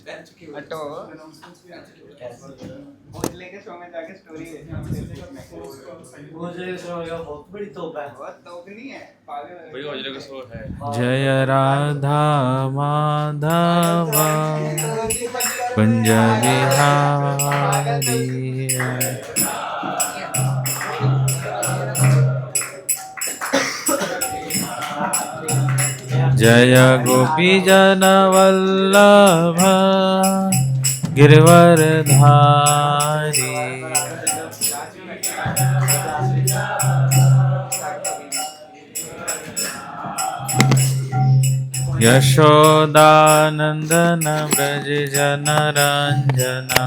अटो भोजले के शो में जाके स्टोरी भोजले के शो में बहुत बड़ी तोप है। बहुत तोप नहीं है पागल वही भोजले का शो है। जय राधा माधव कुंज बिहारी जय गोपी जन वल्लभ गिरवरधारी यशोदानंदन ब्रज जन रंजना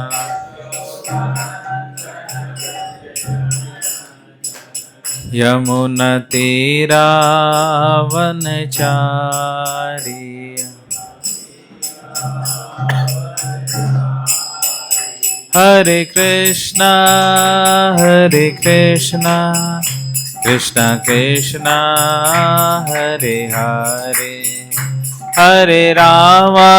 यमुना तीरावनचारी हरे कृष्णा कृष्णा कृष्णा हरे हरे हरे रामा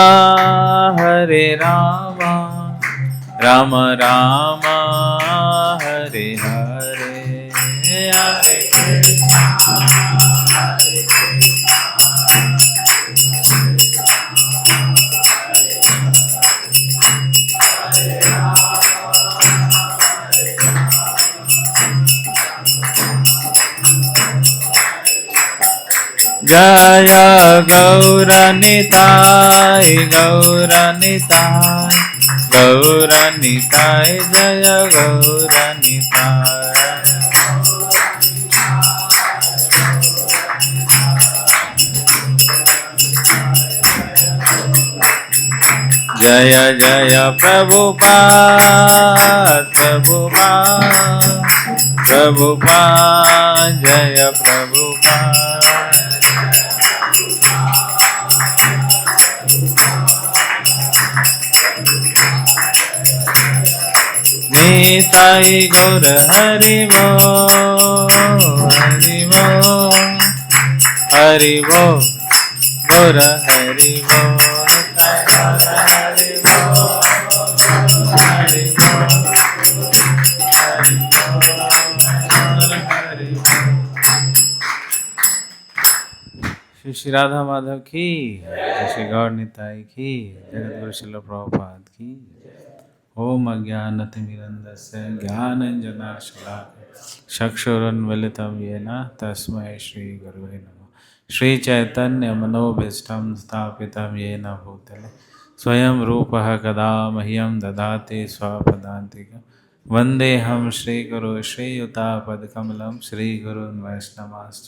राम राम हरे हरे हरे कृष्णा जय गौरनिताय गौरनिताय जय गौरनिताय जय जय प्रभुपाद जय प्रभुपाद निताई गौर हरि बोल गौर हरि श्री श्री राधा माधव की श्री गौर निताई की जगत गुरु श्रील प्रभुपाद की ओम अज्ञानतिमिरन्धस्य ज्ञानञ्जनशलाकया चक्षुरुन्मीलितं येन तस्मै श्रीगुरवे नमः। श्रीचैतन्यमनोभीष्टं स्थापितं येन भूतले स्वयं रूपः कदा मह्यं ददाति स्वपदान्तिकं वन्देऽहं श्रीगुरो श्रीयुतापदकमलं श्रीगुरून् वैष्णवांश्च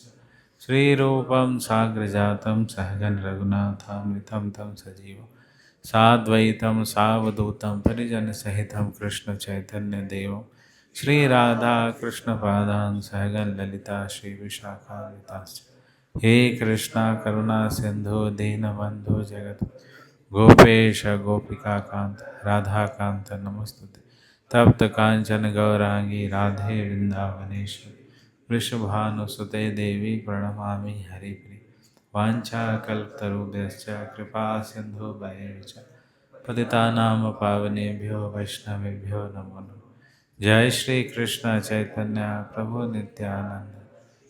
श्रीरूपं साग्रजातं सहगण रघुनाथान्वितं तं सजीवं साद्वैतं सावधूतं परिजनसहितं कृष्ण चैतन्य देवं श्री राधा कृष्ण पादान् सहगण ललिता श्री विशाखान्विताश्च हे कृष्णा करुणा सिंधु दीनबंधु जगत गोपेश गोपिका कांत राधा कांत नमस्तुते तप्त कांचन गौरांगी राधे वृंदावनेश्वरी वृषभानुसुते देवी प्रणमामि हरिप्रिय वाञ्छाकल्पतरुभ्यश्च कृपा सिन्धु च पतितानां पावनेभ्यो वैष्णवेभ्यो नमो नमः। जय श्री कृष्ण चैतन्य प्रभु नित्यानंद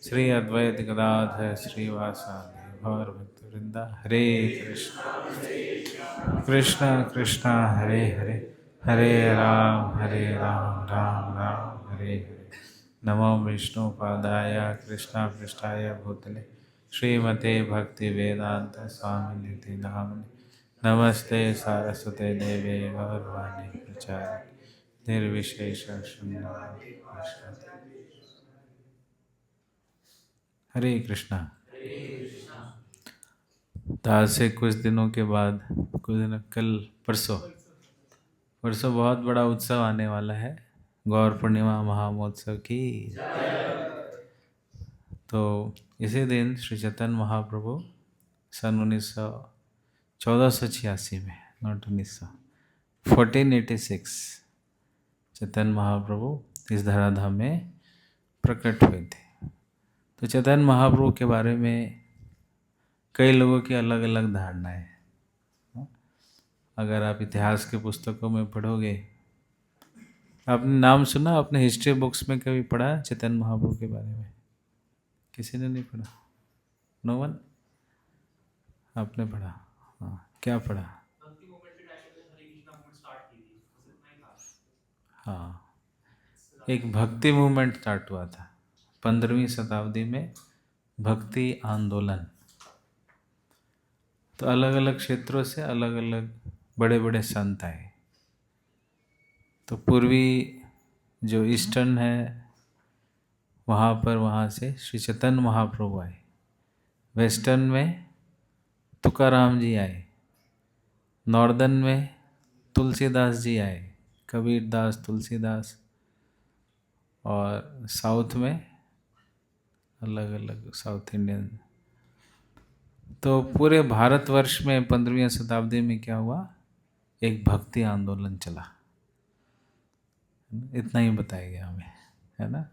श्री अद्वैत गदाधर श्रीवासादि गौर भक्तवृंद हरे कृष्ण कृष्ण कृष्ण हरे हरे हरे राम राम राम हरे हरे। नमो विष्णुपादाय कृष्ण पृष्ठाय भूतले श्रीमते भक्ति वेदांत स्वामिनिधि नामने नमस्ते सारस्वते देवे गौरवाणी प्रचारिणे निर्विशेष शून्यवादी। हरे कृष्णा। तो आज से कुछ दिनों के बाद परसों बहुत बड़ा उत्सव आने वाला है, गौर पूर्णिमा महामहोत्सव की। तो इसी दिन श्री चैतन्य महाप्रभु सन 1486 में, नॉट 1486 चैतन्य महाप्रभु इस धराधाम में प्रकट हुए थे। तो चैतन्य महाप्रभु के बारे में कई लोगों की अलग अलग धारणाएं हैं। अगर आप इतिहास के पुस्तकों में पढ़ोगे, आपने नाम सुना, आपने हिस्ट्री बुक्स में कभी पढ़ा चैतन्य महाप्रभु के बारे में? किसी ने नहीं पढ़ा? No one? आपने पढ़ा? हाँ, क्या पढ़ा? हाँ, एक भक्ति मूवमेंट स्टार्ट हुआ था 15वीं शताब्दी में, भक्ति आंदोलन। तो अलग अलग क्षेत्रों से अलग अलग बड़े बड़े संत आए। तो पूर्वी जो ईस्टर्न है वहाँ पर, वहाँ से श्री चैतन्य महाप्रभु आए। वेस्टर्न में तुकाराम जी आए। नॉर्दर्न में तुलसीदास जी आए, कबीर दास, तुलसीदास। और साउथ में अलग अलग साउथ इंडियन। तो पूरे भारतवर्ष में 15वीं शताब्दी में क्या हुआ? एक भक्ति आंदोलन चला। इतना ही बताया गया हमें, है ना।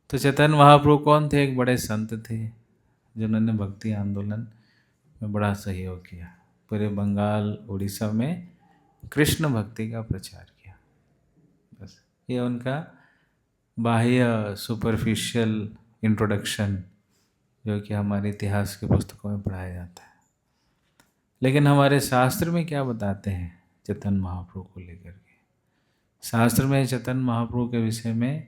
तो चैतन्य महाप्रभु कौन थे? एक बड़े संत थे जिन्होंने भक्ति आंदोलन में बड़ा सहयोग किया। पूरे बंगाल, उड़ीसा में कृष्ण भक्ति का प्रचार किया। बस ये उनका बाह्य सुपरफिशियल इंट्रोडक्शन, जो कि हमारे इतिहास के पुस्तकों में पढ़ाया जाता है। लेकिन हमारे शास्त्र में क्या बताते हैं चैतन्य महाप्रभु को लेकर के? शास्त्र में चैतन्य महाप्रभु के विषय में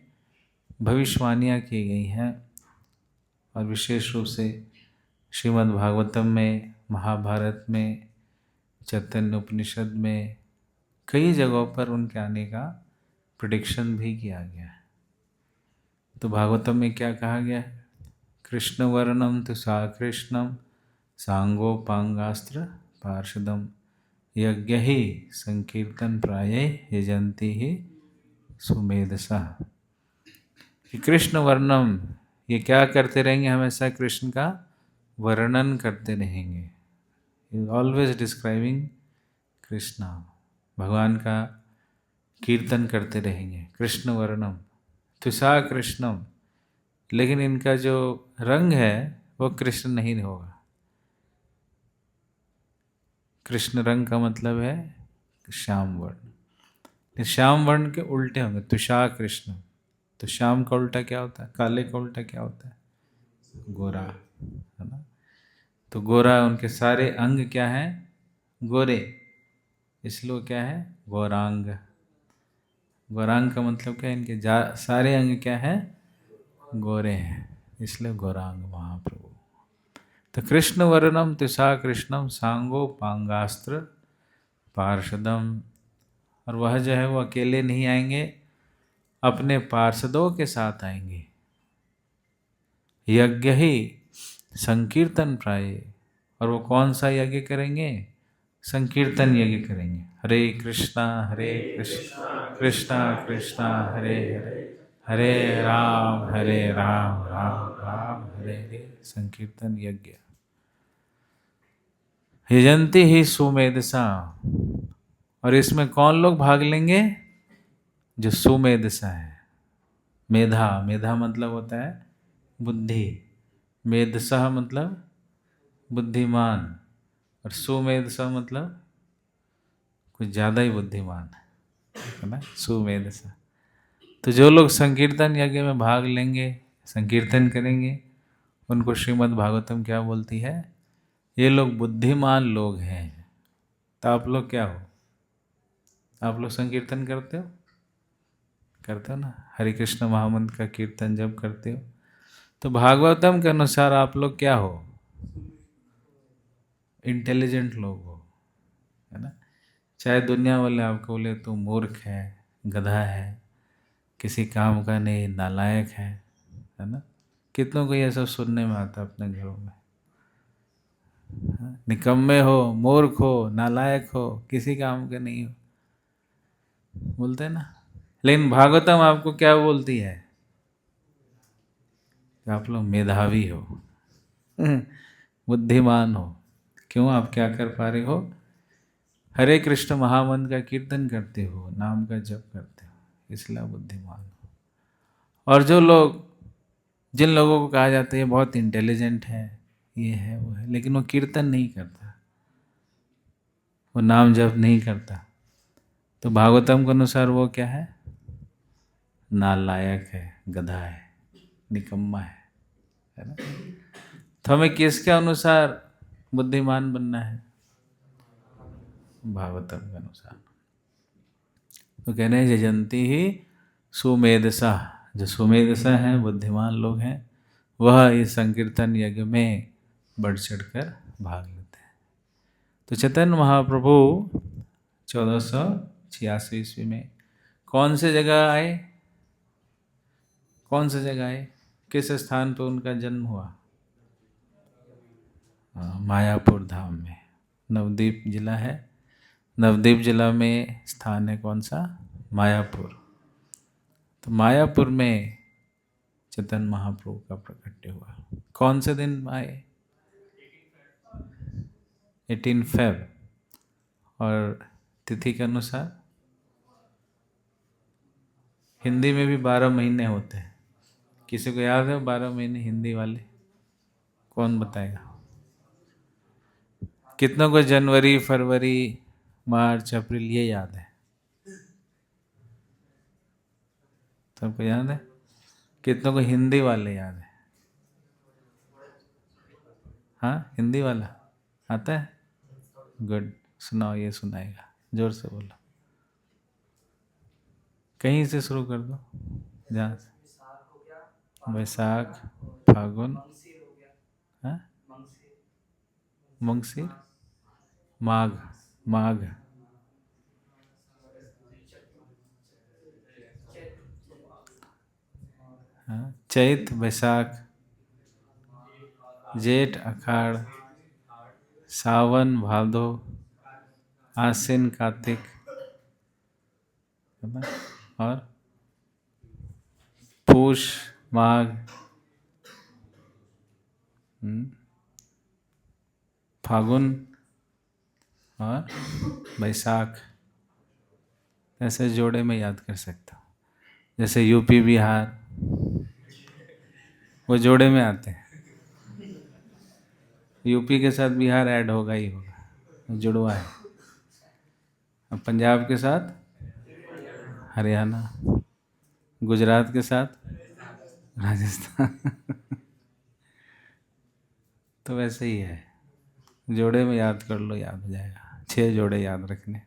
भविष्यवाणियाँ की गई हैं, और विशेष रूप से श्रीमद् भागवतम में, महाभारत में, चैतन्य उपनिषद में कई जगहों पर उनके आने का प्रेडिक्शन भी किया गया है। तो भागवतम में क्या कहा गया है? कृष्ण वर्णम तु सा कृष्णम सांगोपांगास्त्र पार्षदम यज्ञ ही संकीर्तन प्राये यजंती ही सुमेधसा। कृष्ण वर्णम, ये क्या करते रहेंगे? हमेशा कृष्ण का वर्णन करते रहेंगे। ऑलवेज डिस्क्राइबिंग कृष्णा, भगवान का कीर्तन करते रहेंगे। कृष्ण वर्णम तुषा कृष्णम, लेकिन इनका जो रंग है वो कृष्ण नहीं होगा। कृष्ण रंग का मतलब है श्याम वर्ण। श्याम वर्ण के उल्टे होंगे, तुषा कृष्ण। तो श्याम का उल्टा क्या होता है? काले का उल्टा क्या होता है? गोरा, है ना। तो गोरा, उनके सारे अंग क्या हैं? गोरे, इसलिए वो क्या है? गौरांग। गौरांग का मतलब क्या है? इनके सारे अंग क्या है? गोरे हैं, इसलिए गौरांग महाप्रभु। तो कृष्ण वर्णम तुषा कृष्णम सांगो पांगास्त्र पार्षदम। और वह जो है वो अकेले नहीं आएंगे, अपने पार्षदों के साथ आएंगे। यज्ञ ही संकीर्तन प्राय, और वो कौन सा यज्ञ करेंगे? संकीर्तन यज्ञ करेंगे। हरे कृष्णा कृष्णा कृष्णा हरे हरे, हरे राम राम राम हरे हरे। संकीर्तन यज्ञ। यजंती ही सुमेधसा, और इसमें कौन लोग भाग लेंगे? जो सुमेधसा है। मेधा, मेधा मतलब होता है बुद्धि। मेधसा मतलब बुद्धिमान, और सुमेधसा मतलब कुछ ज़्यादा ही बुद्धिमान है ना, सुमेधसा। तो जो लोग संकीर्तन यज्ञ में भाग लेंगे, संकीर्तन करेंगे, उनको श्रीमद् भागवतम क्या बोलती है? ये लोग बुद्धिमान लोग हैं। तो आप लोग क्या हो? आप लोग संकीर्तन करते हो? करते हो ना? हरे कृष्ण महामंत्र का कीर्तन जब करते हो, तो भागवतम के अनुसार आप लोग क्या हो? इंटेलिजेंट लोग हो, है ना। चाहे दुनिया वाले आपको बोले तो मूर्ख है, गधा है, किसी काम का नहीं, नालायक है ना। कितनों को ये सब सुनने में आता है अपने घरों में। निकम्मे हो, मूर्ख हो, नालायक हो, किसी काम के नहीं हो, बोलते हैं ना। लेकिन भागवतम आपको क्या बोलती है? कि आप लोग मेधावी हो, बुद्धिमान हो। क्यों? आप क्या कर पा रहे हो? हरे कृष्ण महामंत्र का कीर्तन करते हो, नाम का जप करते हो, इसलिए बुद्धिमान हो। और जो लोग, जिन लोगों को कहा जाता है ये बहुत इंटेलिजेंट है, ये है वो है, लेकिन वो कीर्तन नहीं करता, वो वो नाम जप नहीं करता, तो भागवतम के अनुसार वो क्या है? नालायक है, गधा है, निकम्मा है ना? तो हमें किसके अनुसार बुद्धिमान बनना है? भागवतम के अनुसार। तो कहने हैं यजंती ही सुमेधसा, जो सुमेधसा हैं, बुद्धिमान लोग हैं, वह इस संकीर्तन यज्ञ में बढ़ चढ़ कर भाग लेते हैं। तो चैतन्य महाप्रभु 1486 ईस्वी में कौन से जगह आए? कौन सी जगह आए? किस स्थान पर उनका जन्म हुआ? मायापुर धाम में। नवद्वीप जिला है, नवद्वीप जिला में स्थान है कौन सा? मायापुर। तो मायापुर में चैतन्य महाप्रभु का प्रकट्य हुआ। कौन से दिन आए? 18 फेब। और तिथि के अनुसार हिंदी में भी 12 महीने होते हैं। किसी को याद है 12 महीने हिंदी वाले? कौन बताएगा? कितनों को जनवरी, फरवरी, मार्च, अप्रैल ये याद है? सबको याद है? कितनों को हिंदी वाले याद है? हाँ, हिंदी वाला आता है? गुड, सुनाओ, ये सुनाएगा, जोर से बोलो। कहीं से शुरू कर दो, जहाँ से। वैशाख, फागुन, हाँ, मंगसीर, माघ, माघ, हाँ, चैत, वैशाख, जेठ, आषाढ़, सावन, भादो, आश्विन, कार्तिक, है ना? और पूष, माघ, फागुन और वैशाख। ऐसे जोड़े में याद कर सकता हूँ। जैसे यूपी, बिहार, वो जोड़े में आते हैं। यूपी के साथ बिहार ऐड होगा ही होगा, जुड़वा है। अब पंजाब के साथ हरियाणा, गुजरात के साथ राजस्थान तो वैसे ही है, जोड़े में याद कर लो, याद हो जाएगा। 6 जोड़े याद रखने।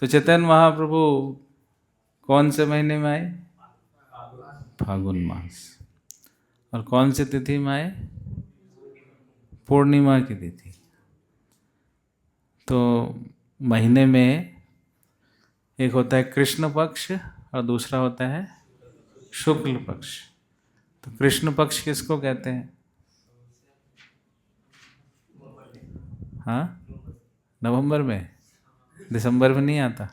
तो चैतन्य महाप्रभु कौन से महीने में आए? फागुन मास। और कौन सी तिथि में आए? पूर्णिमा की तिथि। तो महीने में एक होता है कृष्ण पक्ष और दूसरा होता है शुक्ल पक्ष। तो कृष्ण पक्ष किसको कहते हैं? हाँ, नवंबर में, दिसंबर में नहीं आता,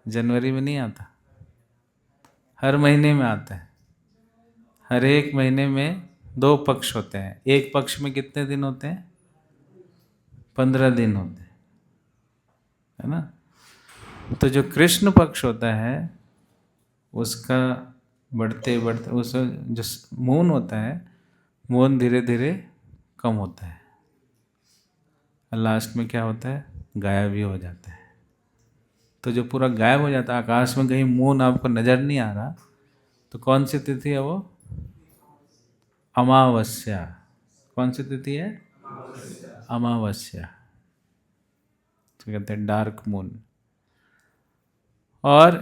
जनवरी में नहीं आता, हर महीने में आता है। हर एक महीने में 2 पक्ष होते हैं। एक पक्ष में कितने दिन होते हैं? 15 दिन होते हैं, है ना? तो जो कृष्ण पक्ष होता है उसका बढ़ते बढ़ते, उस जो मून होता है, मून धीरे धीरे कम होता है और लास्ट में क्या होता है? गायब ही हो जाता है। तो जो पूरा गायब हो जाता है, आकाश में कहीं मून आपको नजर नहीं आ रहा, तो कौन सी तिथि है वो? अमावस्या। कौन सी तिथि है? अमावस्या। तो कहते हैं डार्क मून। और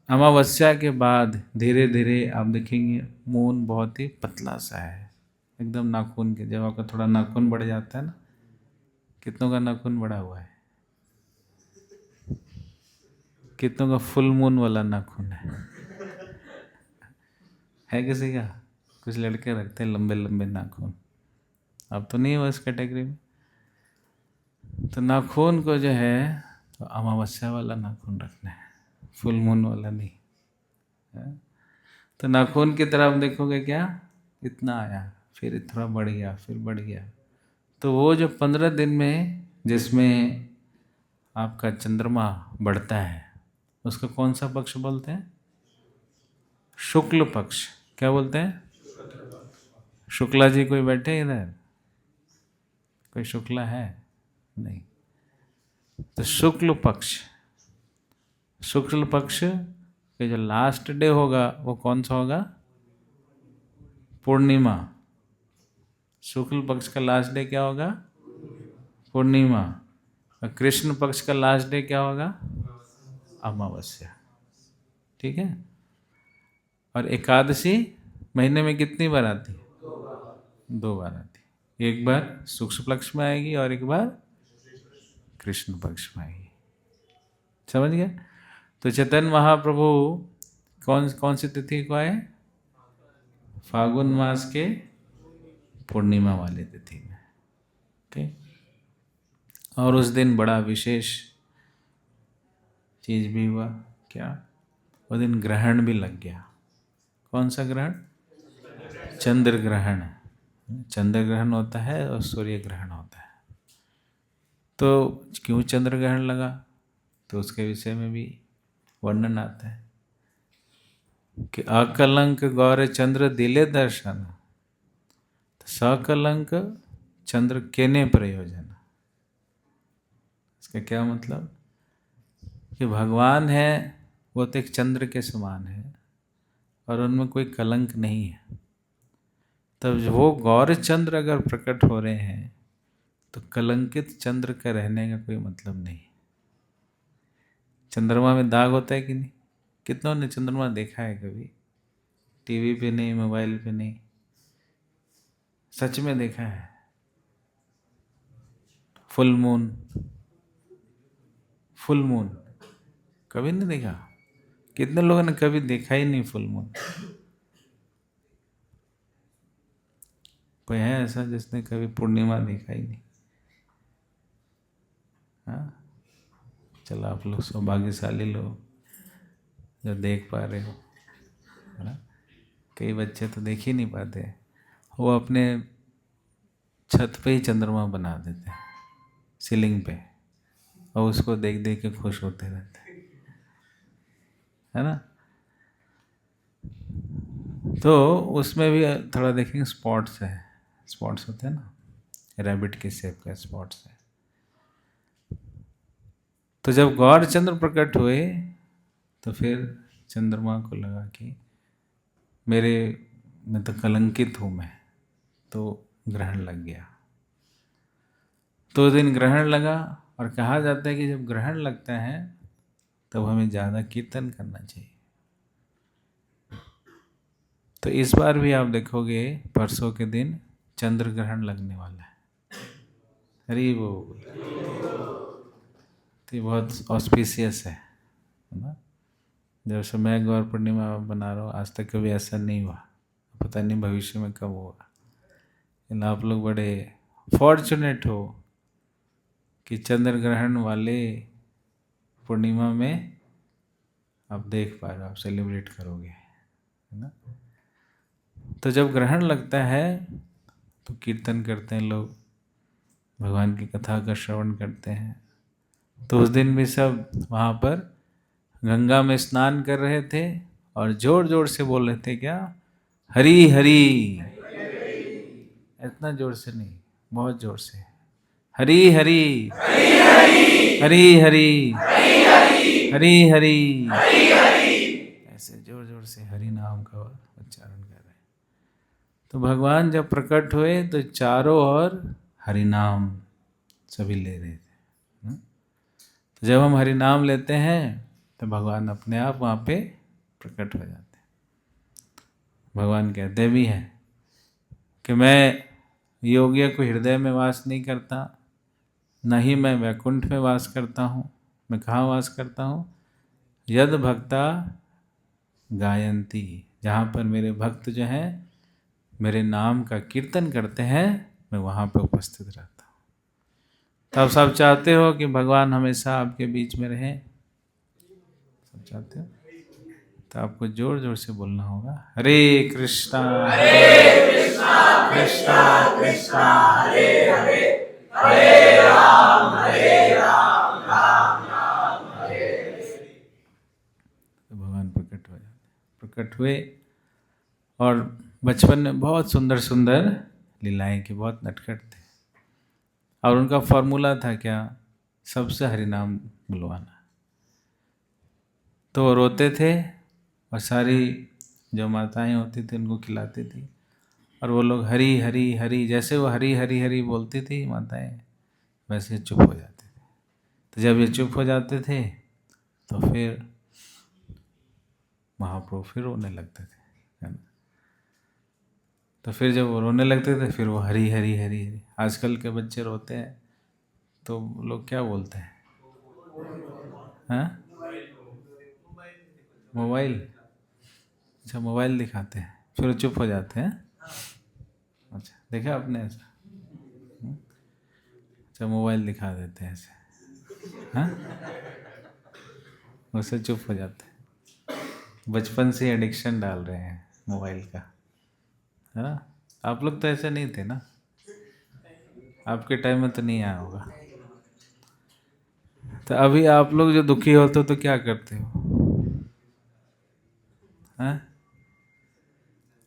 अमावस्या के बाद धीरे धीरे आप देखेंगे मून बहुत ही पतला सा है, एकदम नाखून के। जब आपका थोड़ा नाखून बढ़ जाता है ना, कितनों का नाखून बढ़ा हुआ है? कितनों का फुल मून वाला नाखून है किसी का? कुछ लड़के रखते हैं लंबे लंबे नाखून, अब तो नहीं हो इस कैटेगरी में। तो नाखून को जो है तो अमावस्या वाला नाखून रखना है, फुल मून वाला नहीं है? तो नाखून की तरफ देखोगे क्या, इतना आया, फिर थोड़ा बढ़ गया, फिर बढ़ गया। तो वो जो 15 दिन में जिसमें आपका चंद्रमा बढ़ता है, उसका कौन सा पक्ष बोलते हैं? शुक्ल पक्ष। क्या बोलते हैं? शुक्ला जी कोई बैठे इधर? कोई शुक्ला है? नहीं। तो शुक्ल पक्ष के जो लास्ट डे होगा वो कौन सा होगा? पूर्णिमा। शुक्ल पक्ष का लास्ट डे क्या होगा? पूर्णिमा। और कृष्ण पक्ष का लास्ट डे क्या होगा? अमावस्या। ठीक है। और एकादशी महीने में कितनी बार आती है? 2 बार आती है। एक बार शुक्ल पक्ष में आएगी और एक बार कृष्ण पक्ष में आएगी। समझ गए? तो चैतन्य महाप्रभु कौन सी तिथि को आए? फागुन मास के पूर्णिमा वाली तिथि में। ठीक। और उस दिन बड़ा विशेष चीज भी हुआ। क्या? उस दिन ग्रहण भी लग गया। कौन सा ग्रहण? चंद्र ग्रहण। चंद्र ग्रहण होता है और सूर्य ग्रहण होता है। तो क्यों चंद्र ग्रहण लगा? तो उसके विषय में भी वर्णन आता है कि अकलंक गौर चंद्र दिले दर्शन, सकलंक चंद्र केने प्रयोजन। इसका क्या मतलब? कि भगवान है वो तो एक चंद्र के समान है और उनमें कोई कलंक नहीं है। तब वो गौर चंद्र अगर प्रकट हो रहे हैं तो कलंकित चंद्र का रहने का कोई मतलब नहीं। चंद्रमा में दाग होता है कि नहीं? कितनों ने चंद्रमा देखा है कभी? टीवी पे नहीं, मोबाइल पे नहीं, सच में देखा है। फुल मून कभी नहीं देखा? कितने लोगों ने कभी देखा ही नहीं फुल मून? कोई है ऐसा जिसने कभी पूर्णिमा देखा ही नहीं? हाँ, चलो आप लोग सौभाग्यशाली लोग जो देख पा रहे हो, है ना। कई बच्चे तो देख ही नहीं पाते, वो अपने छत पे ही चंद्रमा बना देते हैं, सीलिंग पे, और उसको देख देख के खुश होते रहते हैं, है ना। तो उसमें भी थोड़ा देखेंगे स्पॉट्स है, स्पॉट्स होते हैं ना, रैबिट के शेप का स्पॉट्स है। तो जब गौर चंद्र प्रकट हुए तो फिर चंद्रमा को लगा कि मैं तो कलंकित हूँ मैं, तो ग्रहण लग गया। तो उस दिन ग्रहण लगा और कहा जाता है कि जब ग्रहण लगता है तब हमें ज़्यादा कीर्तन करना चाहिए। तो इस बार भी आप देखोगे परसों के दिन चंद्र ग्रहण लगने वाला है। हरि बोल। तो ये बहुत ऑस्पिशियस है ना। जब से मैं गौर पूर्णिमा बना रहा हूँ आज तक कभी ऐसा नहीं हुआ, पता नहीं भविष्य में कब होगा। लेकिन आप लोग बड़े फॉर्चुनेट हो कि चंद्र ग्रहण वाले पूर्णिमा में आप देख पा रहे हो, आप सेलिब्रेट करोगे, है ना। तो जब ग्रहण लगता है तो कीर्तन करते हैं लोग, भगवान की कथा का श्रवण करते हैं। तो उस दिन भी सब वहाँ पर गंगा में स्नान कर रहे थे और जोर जोर से बोल रहे थे, क्या? हरि हरि। इतना जोर से नहीं, बहुत जोर से, हरि हरि हरि हरि हरि हरि, ऐसे जोर जोर से हरि नाम का उच्चारण कर रहे हैं। तो भगवान जब प्रकट हुए तो चारों ओर हरि नाम सभी ले रहे थे। तो जब हम हरि नाम लेते हैं तो भगवान अपने आप वहाँ पे प्रकट हो जाते हैं। भगवान कहते भी हैं कि मैं योगियों को हृदय में वास नहीं करता, न ही मैं वैकुंठ में वास करता हूँ। मैं कहाँ वास करता हूँ? यद भक्ता गायंती, जहाँ पर मेरे भक्त जो हैं मेरे नाम का कीर्तन करते हैं, मैं वहाँ पे उपस्थित रहता हूँ। तो आप सब चाहते हो कि भगवान हमेशा आपके बीच में रहें? सब चाहते हो? तो आपको जोर जोर से बोलना होगा, हरे कृष्णा कृष्णा कृष्णा हरे हरे, हरे राम राम राम हरे हरे। तो भगवान प्रकट हो जाते, प्रकट हुए और बचपन में बहुत सुंदर सुंदर लीलाएं की, बहुत नटखट थे। और उनका फॉर्मूला था क्या? सबसे हरि नाम बुलवाना। तो वो रोते थे और सारी जो माताएं होती थी उनको खिलाती थी, और वो लोग हरी हरी हरी, जैसे वो हरी हरी हरी बोलती थी माताएं, वैसे चुप हो जाते थे। तो जब ये चुप हो जाते थे तो फिर महाप्रभु फिर रोने लगते थे, है ना। तो फिर जब वो रोने लगते थे फिर वो हरी हरी हरी हरी। आजकल के बच्चे रोते हैं तो लोग क्या बोलते हैं, हाँ, मोबाइल। अच्छा, मोबाइल दिखाते हैं फिर वो चुप हो जाते हैं। अच्छा, देखा आपने ऐसा? अच्छा, मोबाइल दिखा देते हैं ऐसे, हाँ, उससे चुप हो जाते हैं। बचपन से एडिक्शन डाल रहे हैं मोबाइल का, है ना। आप लोग तो ऐसे नहीं थे ना, आपके टाइम में तो नहीं आया होगा। तो अभी आप लोग जो दुखी होते हो तो क्या करते हो, हैं?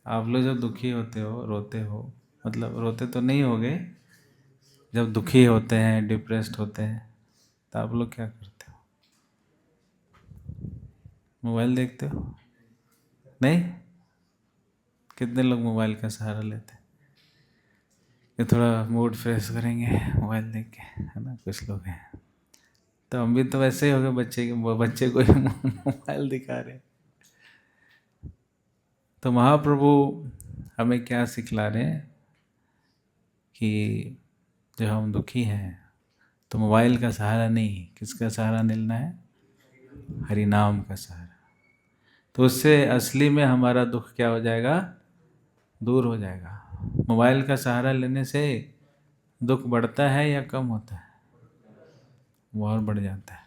आप लोग जब दुखी होते हो, रोते हो, मतलब रोते तो नहीं होगे, जब दुखी होते हैं, डिप्रेस्ड होते हैं, तो आप लोग क्या करते हो? मोबाइल देखते हो? नहीं? कितने लोग मोबाइल का सहारा लेते हैं कि थोड़ा मूड फ्रेश करेंगे मोबाइल देख के, है ना। कुछ लोग हैं, तो हम भी तो वैसे ही हो गए, बच्चे को ही मोबाइल दिखा रहे। तो महाप्रभु हमें क्या सिखला रहे हैं कि जब हम दुखी हैं तो मोबाइल का सहारा नहीं, किसका सहारा लेना है? हरि नाम का सहारा। तो उससे असली में हमारा दुख क्या हो जाएगा? दूर हो जाएगा। मोबाइल का सहारा लेने से दुख बढ़ता है या कम होता है? वो और बढ़ जाता है।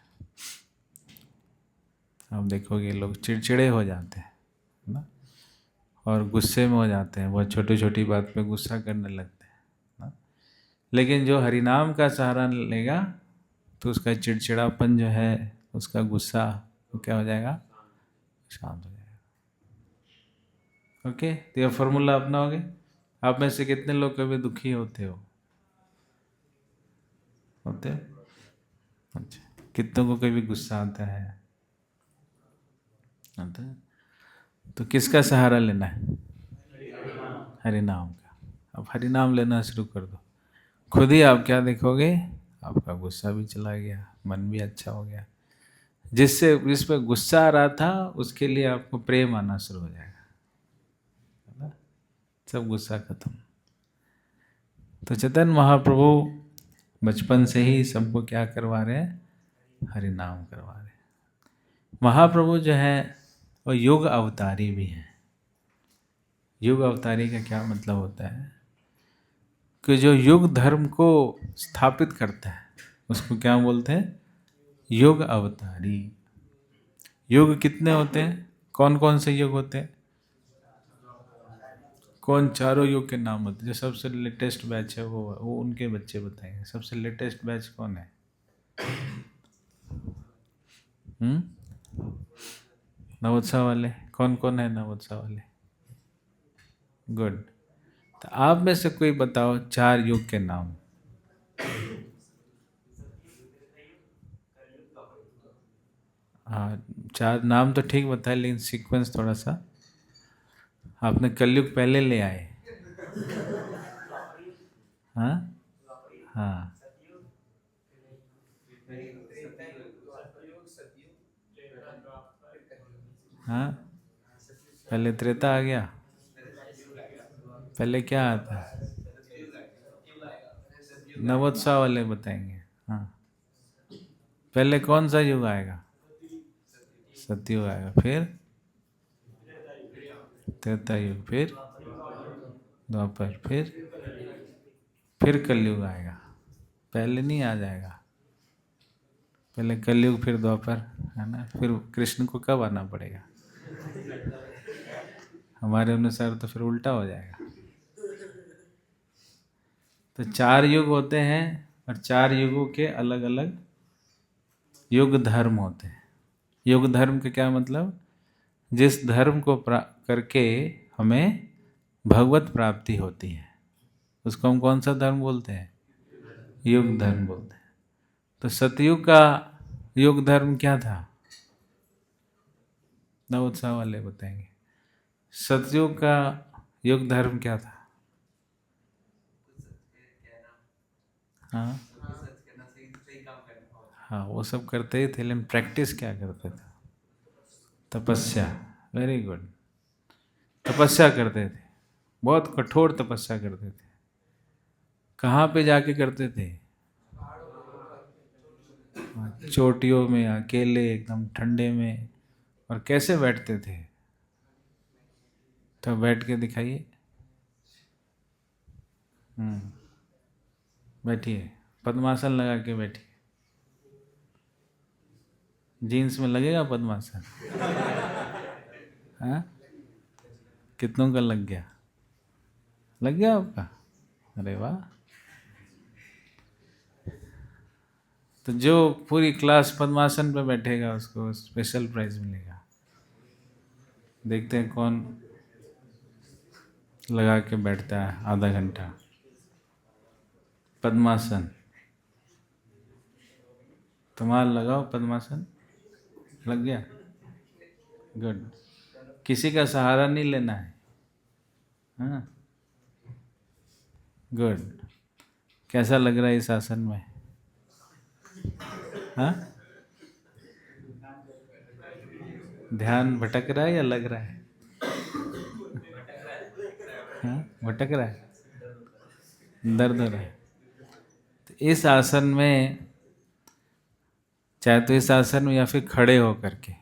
आप देखोगे लोग चिड़चिड़े हो जाते हैं ना, और गुस्से में हो जाते हैं, बहुत छोटी छोटी बात पे गुस्सा करने लगते हैं ना। लेकिन जो हरिनाम का सहारा लेगा तो उसका चिड़चिड़ापन जो है, उसका गुस्सा, वो क्या हो जाएगा? शांत हो जाएगा। ओके, तो यह फॉर्मूला अपनाओगे। आप में से कितने लोग कभी दुखी होते हो? होते हो? अच्छा, कितनों को कभी गुस्सा आता है? आता है। तो किसका सहारा लेना है? हरि नाम का। अब हरि नाम लेना शुरू कर दो, खुद ही आप क्या देखोगे? आपका गुस्सा भी चला गया, मन भी अच्छा हो गया। जिस पे गुस्सा आ रहा था उसके लिए आपको प्रेम आना शुरू हो जाएगा, है ना। सब गुस्सा खत्म। तो चैतन्य महाप्रभु बचपन से ही सबको क्या करवा रहे हैं? हरि नाम करवा रहे हैं। महाप्रभु जो है वो युग अवतारी भी हैं। युग अवतारी का क्या मतलब होता है कि जो युग धर्म को स्थापित करता है उसको क्या बोलते हैं? युग अवतारी। युग कितने होते हैं? कौन कौन से युग होते हैं? कौन चारों युग के नाम होते हैं? जो सबसे लेटेस्ट बैच है वो उनके बच्चे बताएंगे। सबसे लेटेस्ट बैच कौन है? नवोत्सव वाले। कौन कौन है नवोत्सव वाले? गुड। तो आप में से कोई बताओ 4 युग के नाम। हाँ, 4 नाम तो ठीक बताए, लेकिन सीक्वेंस थोड़ा सा आपने कलयुग पहले ले आए। हाँ हाँ, हाँ, पहले त्रेता आ गया। पहले क्या आता है? नवोत्सव वाले बताएंगे। हाँ, पहले कौन सा युग आएगा? सतयुग आएगा, फिर त्रेता युग, फिर द्वापर, फिर कलयुग आएगा। पहले नहीं आ जाएगा, पहले कलयुग फिर द्वापर, है ना। फिर कृष्ण को कब आना पड़ेगा? हमारे अनुसार तो फिर उल्टा हो जाएगा। तो 4 युग होते हैं और 4 युगों के अलग अलग युग धर्म होते हैं। युग धर्म का क्या मतलब? जिस धर्म को करके हमें भगवत प्राप्ति होती है उसको हम कौन सा धर्म बोलते हैं? युग धर्म बोलते हैं। तो सतयुग का युग धर्म क्या था? नव उत्साह वाले बताएंगे। सतयुग का युग धर्म क्या था? हाँ हाँ, वो सब करते ही थे, लेकिन प्रैक्टिस क्या करते थे? तपस्या। Very good. तपस्या करते थे, बहुत कठोर तपस्या करते थे। कहाँ पे जाके करते थे? चोटियों में, अकेले एकदम ठंडे में। और कैसे बैठते थे? तो बैठ के दिखाइए। बैठिए, पद्मासन लगा के बैठिए। जीन्स में लगेगा पद्मासन? हाँ, कितनों का लग गया? लग गया आपका? अरे वाह। तो जो पूरी क्लास पद्मासन पे बैठेगा उसको स्पेशल प्राइज मिलेगा। देखते हैं कौन लगा के बैठता है आधा घंटा पद्मासन। तुम्हारा लगाओ पद्मासन। लग गया? गुड। किसी का सहारा नहीं लेना है। हाँ, गुड। कैसा लग रहा है इस आसन में? हाँ, ध्यान भटक रहा है या लग रहा है? हाँ, भटक रहा है, दर्द हो रहा है। तो इस आसन में, चाहे तो इस आसन में या फिर खड़े होकर के,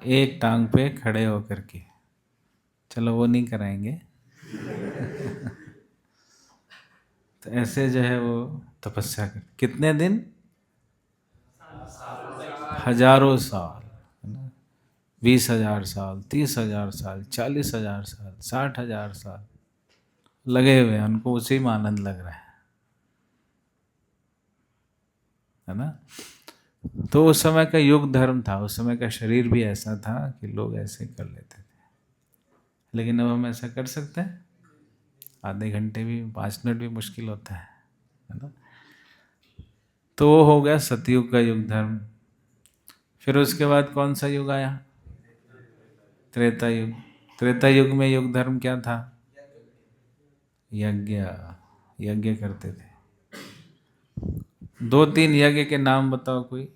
एक टांग पे खड़े होकर के, चलो वो नहीं कराएंगे। तो ऐसे जो है वो तपस्या कर, कितने दिन? हजारों साल, है ना? 20,000 साल, 30,000 साल, 40,000 साल, 60,000 साल लगे हुए हैं, उनको उसी में आनंद लग रहा है ना? तो उस समय का युग धर्म था, उस समय का शरीर भी ऐसा था कि लोग ऐसे कर लेते थे। लेकिन अब हम ऐसा कर सकते हैं? आधे घंटे भी, 5 मिनट भी मुश्किल होता है ना? तो वो हो गया सतयुग का युग धर्म। फिर उसके बाद कौन सा युग आया? त्रेता युग। त्रेता युग में युग धर्म क्या था? यज्ञ। यज्ञ करते थे। 2-3 यज्ञ के नाम बताओ कोई।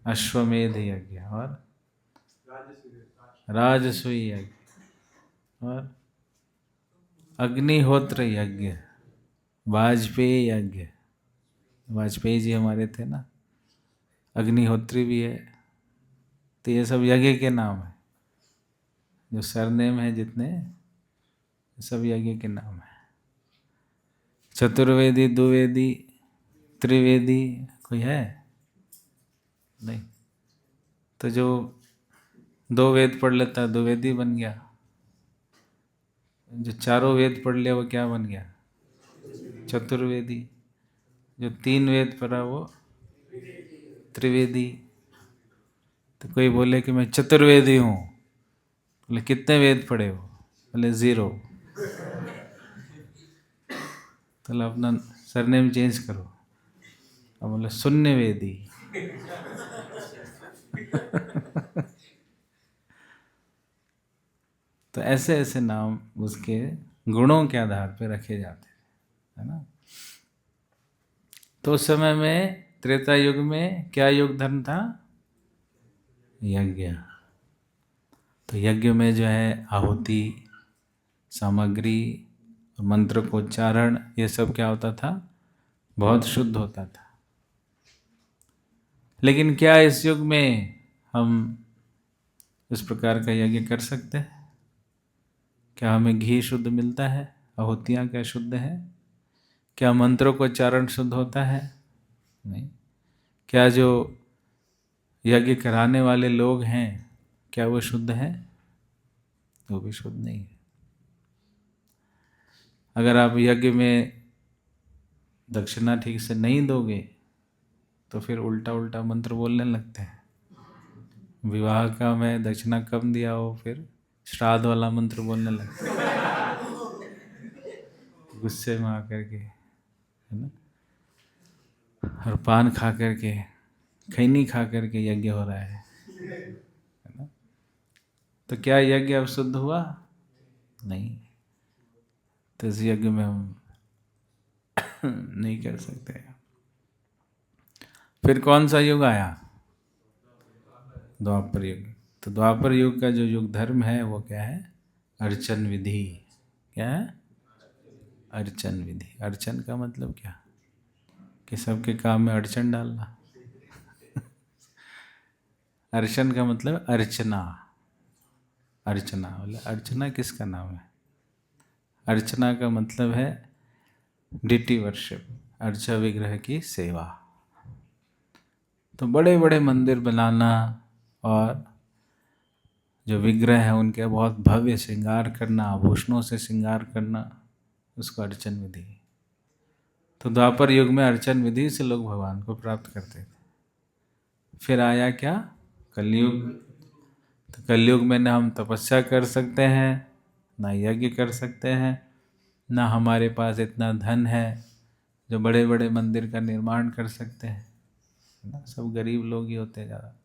अश्वमेध यज्ञ, और राजसूय यज्ञ, और अग्निहोत्र यज्ञ, वाजपेयी यज्ञ। वाजपेयी जी हमारे थे ना, अग्निहोत्री भी है। तो ये सब यज्ञ के नाम है, जो सरनेम है जितने, सब यज्ञ के नाम है। चतुर्वेदी, द्विवेदी, त्रिवेदी कोई है? नहीं। तो जो 2 वेद पढ़ लेता है द्विवेदी बन गया। जो 4 वेद पढ़ लिया वो क्या बन गया? चतुर्वेदी। जो 3 वेद पढ़ा वो त्रिवेदी। तो कोई बोले कि मैं चतुर्वेदी हूँ, बोले कितने वेद पढ़े हो? बोले 0। तो अपना सरनेम चेंज करो। अब बोले शून्यवेदी। तो ऐसे ऐसे नाम उसके गुणों के आधार पर रखे जाते हैं, है ना? तो उस समय में, त्रेता युग में क्या युग धर्म था? यज्ञ। तो यज्ञ में जो है आहुति, सामग्री, मंत्र को उच्चारण, ये सब क्या होता था? बहुत शुद्ध होता था। लेकिन क्या इस युग में हम इस प्रकार का यज्ञ कर सकते हैं? क्या हमें घी शुद्ध मिलता है? आहुतियाँ क्या शुद्ध है? क्या मंत्रों का उच्चारण शुद्ध होता है? नहीं। क्या जो यज्ञ कराने वाले लोग हैं, क्या वो शुद्ध है? वो भी शुद्ध नहीं है। अगर आप यज्ञ में दक्षिणा ठीक से नहीं दोगे तो फिर उल्टा उल्टा मंत्र बोलने लगते हैं। विवाह का मैं दक्षिणा कम दिया हो, फिर श्राद्ध वाला मंत्र बोलने लगते हैं गुस्से में आकर के। है ना, और पान खा करके, खैनी खा करके यज्ञ हो रहा है ना, तो क्या यज्ञ अब शुद्ध हुआ? नहीं। तो इस यज्ञ में हम नहीं कर सकते। फिर कौन सा युग आया? द्वापर युग। तो द्वापर युग का जो युग धर्म है वो क्या है? अर्चन विधि। क्या है? अर्चन विधि। अर्चन का मतलब क्या? कि सबके काम में अड़चन डालना। अर्चन का मतलब अर्चना। अर्चना बोले, अर्चना किसका नाम है? अर्चना का मतलब है डिटी वर्शिप, अर्चा विग्रह की सेवा। तो बड़े बड़े मंदिर बनाना और जो विग्रह है उनके बहुत भव्य श्रृंगार करना, आभूषणों से श्रृंगार करना, उसको अर्चन विधि। तो द्वापर युग में अर्चन विधि से लोग भगवान को प्राप्त करते थे। फिर आया क्या? कलयुग। तो कलयुग में ना हम तपस्या कर सकते हैं, ना यज्ञ कर सकते हैं, ना हमारे पास इतना धन है जो बड़े बड़े मंदिर का निर्माण कर सकते हैं ना, सब गरीब लोग ही होते हैं ज़्यादा।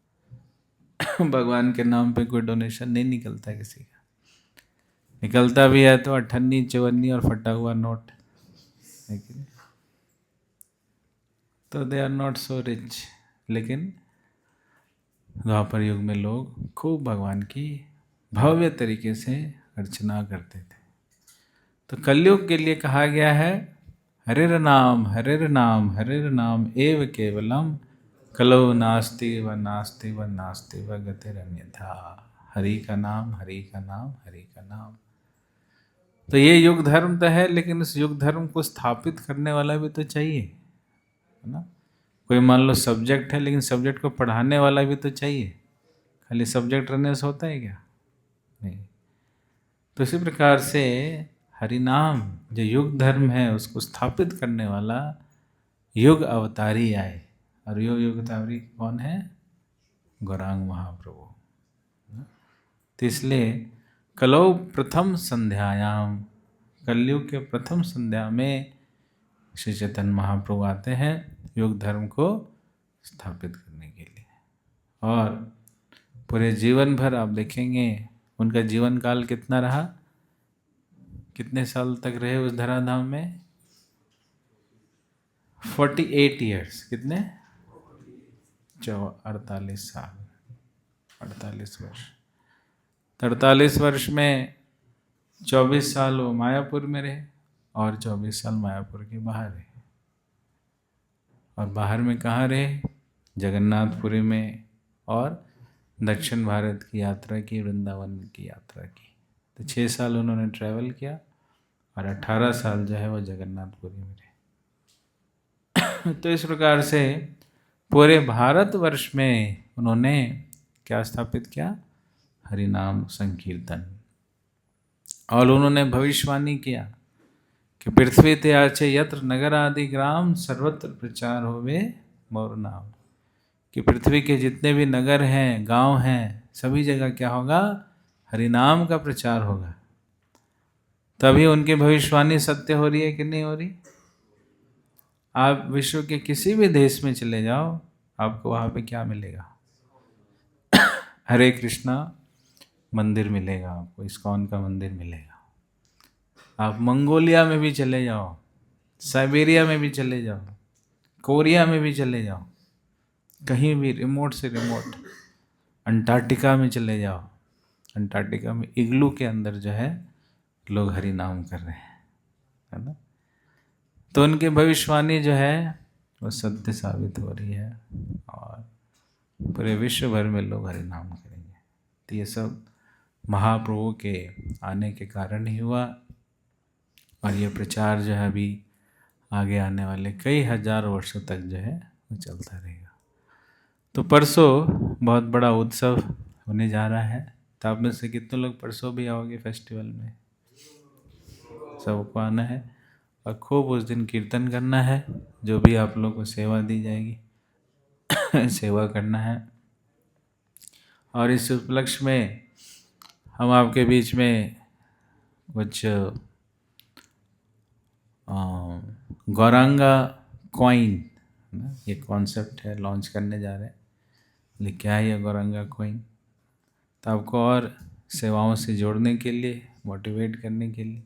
भगवान के नाम पे कोई डोनेशन नहीं निकलता किसी का, निकलता भी है तो अठन्नी चवन्नी और फटा हुआ नोट, लेकिन तो they are not so rich. लेकिन द्वापर युग में लोग खूब भगवान की भव्य तरीके से अर्चना करते थे। तो कलयुग के लिए कहा गया है हरिर नाम हरिर नाम हरिर नाम एव केवलम कलौ नास्ति व नास्ति व नास्ति व गतिरन्यथा। हरि का नाम, हरि का नाम, हरि का नाम। तो ये युग धर्म तो है, लेकिन इस युग धर्म को स्थापित करने वाला भी तो चाहिए, है ना। कोई मान लो सब्जेक्ट है, लेकिन सब्जेक्ट को पढ़ाने वाला भी तो चाहिए। खाली सब्जेक्ट रहने से होता है क्या? नहीं। तो इसी प्रकार से हरिनाम जो युग धर्म है उसको स्थापित करने वाला युग अवतारी आए। और युग अवतारी कौन है? गौरांग महाप्रभु। तो इसलिए कलौ प्रथम संध्यायाम, कलयुग के प्रथम संध्या में श्री चैतन्य महाप्रभु आते हैं युग धर्म को स्थापित करने के लिए। और पूरे जीवन भर आप देखेंगे उनका जीवन काल कितना रहा, कितने साल तक रहे उस धराधाम में? 48 ईयर्स। कितने? 48 साल, 48 वर्ष। 48 वर्ष में 24 साल वो मायापुर में रहे और 24 साल मायापुर के बाहर रहे। और बाहर में कहाँ रहे? जगन्नाथपुरी में, और दक्षिण भारत की यात्रा की, वृंदावन की यात्रा की। तो 6 साल उन्होंने ट्रैवल किया और 18 साल जो है वो जगन्नाथपुरी में रहे। तो इस प्रकार से पूरे भारतवर्ष में उन्होंने क्या स्थापित किया? हरिनाम संकीर्तन। और उन्होंने भविष्यवाणी किया कि पृथ्वी ते आचे यत्र नगर आदि ग्राम सर्वत्र प्रचार होवे मोर नाम। कि पृथ्वी के जितने भी नगर हैं, गांव हैं, सभी जगह क्या होगा? हरिनाम का प्रचार होगा। तभी उनकी भविष्यवाणी सत्य हो रही है कि नहीं हो रही? आप विश्व के किसी भी देश में चले जाओ, आपको वहाँ पे क्या मिलेगा? हरे कृष्णा मंदिर मिलेगा आपको, इस्कॉन का मंदिर मिलेगा। आप मंगोलिया में भी चले जाओ, साइबेरिया में भी चले जाओ, कोरिया में भी चले जाओ, कहीं भी रिमोट से रिमोट, अंटार्कटिका में चले जाओ, अंटार्कटिका में इग्लू के अंदर जो है लोग हरि नाम कर रहे हैं, है ना। तो उनकी भविष्यवाणी जो है वो सत्य साबित हो रही है और पूरे विश्व भर में लोग हरि नाम करेंगे। तो ये सब महाप्रभु के आने के कारण ही हुआ। और ये प्रचार जो है अभी आगे आने वाले कई हजार वर्षों तक जो है वो चलता रहेगा। तो परसों बहुत बड़ा उत्सव होने जा रहा है। तो आप में से कितने लोग परसों भी आओगे फेस्टिवल में? सबको आना है और खूब उस दिन कीर्तन करना है। जो भी आप लोगों को सेवा दी जाएगी सेवा करना है। और इस उपलक्ष्य में हम आपके बीच में कुछ गौरांगा कॉइन, है ना, ये कॉन्सेप्ट है, लॉन्च करने जा रहे हैं। लेकिन क्या है ये गौरांगा कॉइन? तो आपको और सेवाओं से जोड़ने के लिए, मोटिवेट करने के लिए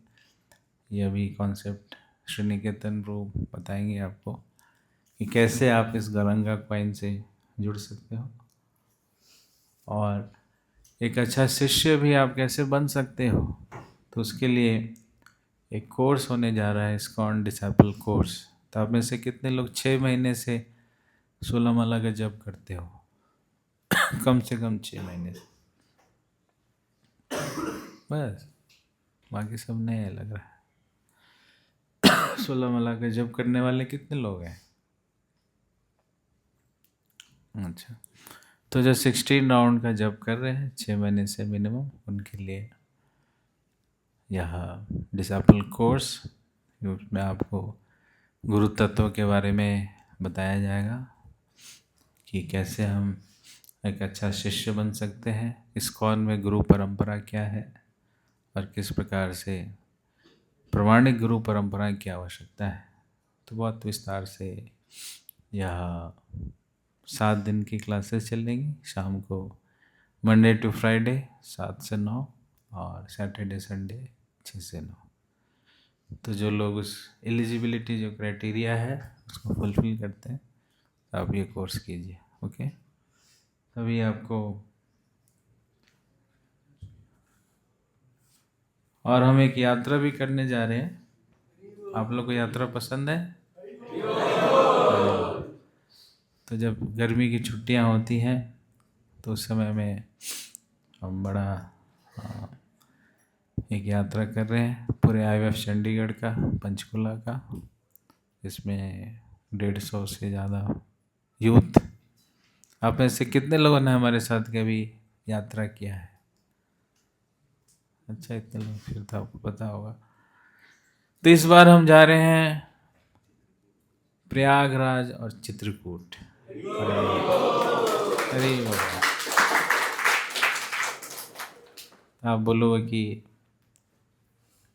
ये अभी कॉन्सेप्ट श्री निकेतन प्रभु बताएंगे आपको कि कैसे आप इस गौरांगा कॉइन से जुड़ सकते हो, और एक अच्छा शिष्य भी आप कैसे बन सकते हो। तो उसके लिए एक कोर्स होने जा रहा है, इस्कॉन डिसाइपल कोर्स। तो आप में से कितने लोग 6 महीने से 16 माला का जप करते हो? कम से कम 6 महीने से, बस। बाकी सब नए लग रहा है। 16 माला का जप करने वाले कितने लोग हैं? अच्छा, तो जो 16 राउंड का जप कर रहे हैं 6 महीने से मिनिमम, उनके लिए यह डिसाइपल कोर्स, उसमें आपको गुरु तत्व के बारे में बताया जाएगा कि कैसे हम एक अच्छा शिष्य बन सकते हैं, इस्कॉन में गुरु परंपरा क्या है, और किस प्रकार से प्रमाणिक गुरु परंपरा की आवश्यकता है। तो बहुत विस्तार से यह 7 दिन की क्लासेस चलेंगी, शाम को मंडे टू फ्राइडे 7 से 9, और सैटरडे संडे 6 से 9। तो जो लोग उस एलिजिबिलिटी जो क्राइटेरिया है उसको फुलफिल करते हैं, तो आप ये कोर्स कीजिए। ओके, तभी आपको। और हम एक यात्रा भी करने जा रहे हैं। आप लोग को यात्रा पसंद है? तो जब गर्मी की छुट्टियां होती हैं तो उस समय में हम बड़ा एक यात्रा कर रहे हैं पूरे IVF चंडीगढ़ का, पंचकुला का। इसमें 150 से ज़्यादा यूथ। आप में से कितने लोगों ने हमारे साथ कभी यात्रा किया है? अच्छा, इतने लोग, फिर तो आपको पता होगा। तो इस बार हम जा रहे हैं प्रयागराज और चित्रकूट। अरे बाबा, आप बोलोगे कि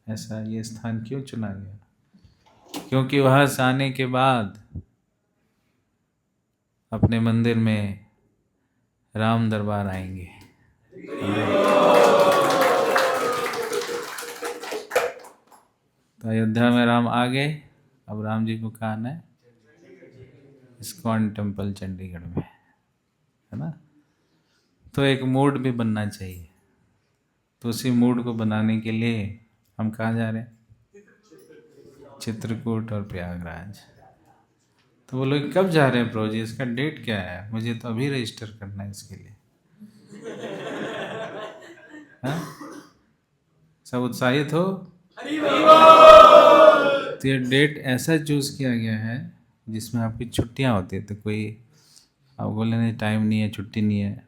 ऐसा ये स्थान क्यों चुना गया? क्योंकि वहाँ से आने के बाद अपने मंदिर में राम दरबार आएंगे। तो अयोध्या में राम आ गए, अब राम जी को कहाँ आना है? इस्कॉन टेम्पल चंडीगढ़ में, है ना। तो एक मूड भी बनना चाहिए। तो उसी मूड को बनाने के लिए हम कहाँ जा रहे हैं? चित्रकूट और प्रयागराज। तो वो लोग कब जा रहे हैं प्रभु जी? इसका डेट क्या है? मुझे तो अभी रजिस्टर करना है इसके लिए। हाँ? सब उत्साहित हो? तो ये डेट ऐसा चूज किया गया है जिसमें आपकी छुट्टियां होती है। तो कोई आप बोले नहीं टाइम नहीं है, छुट्टी नहीं है,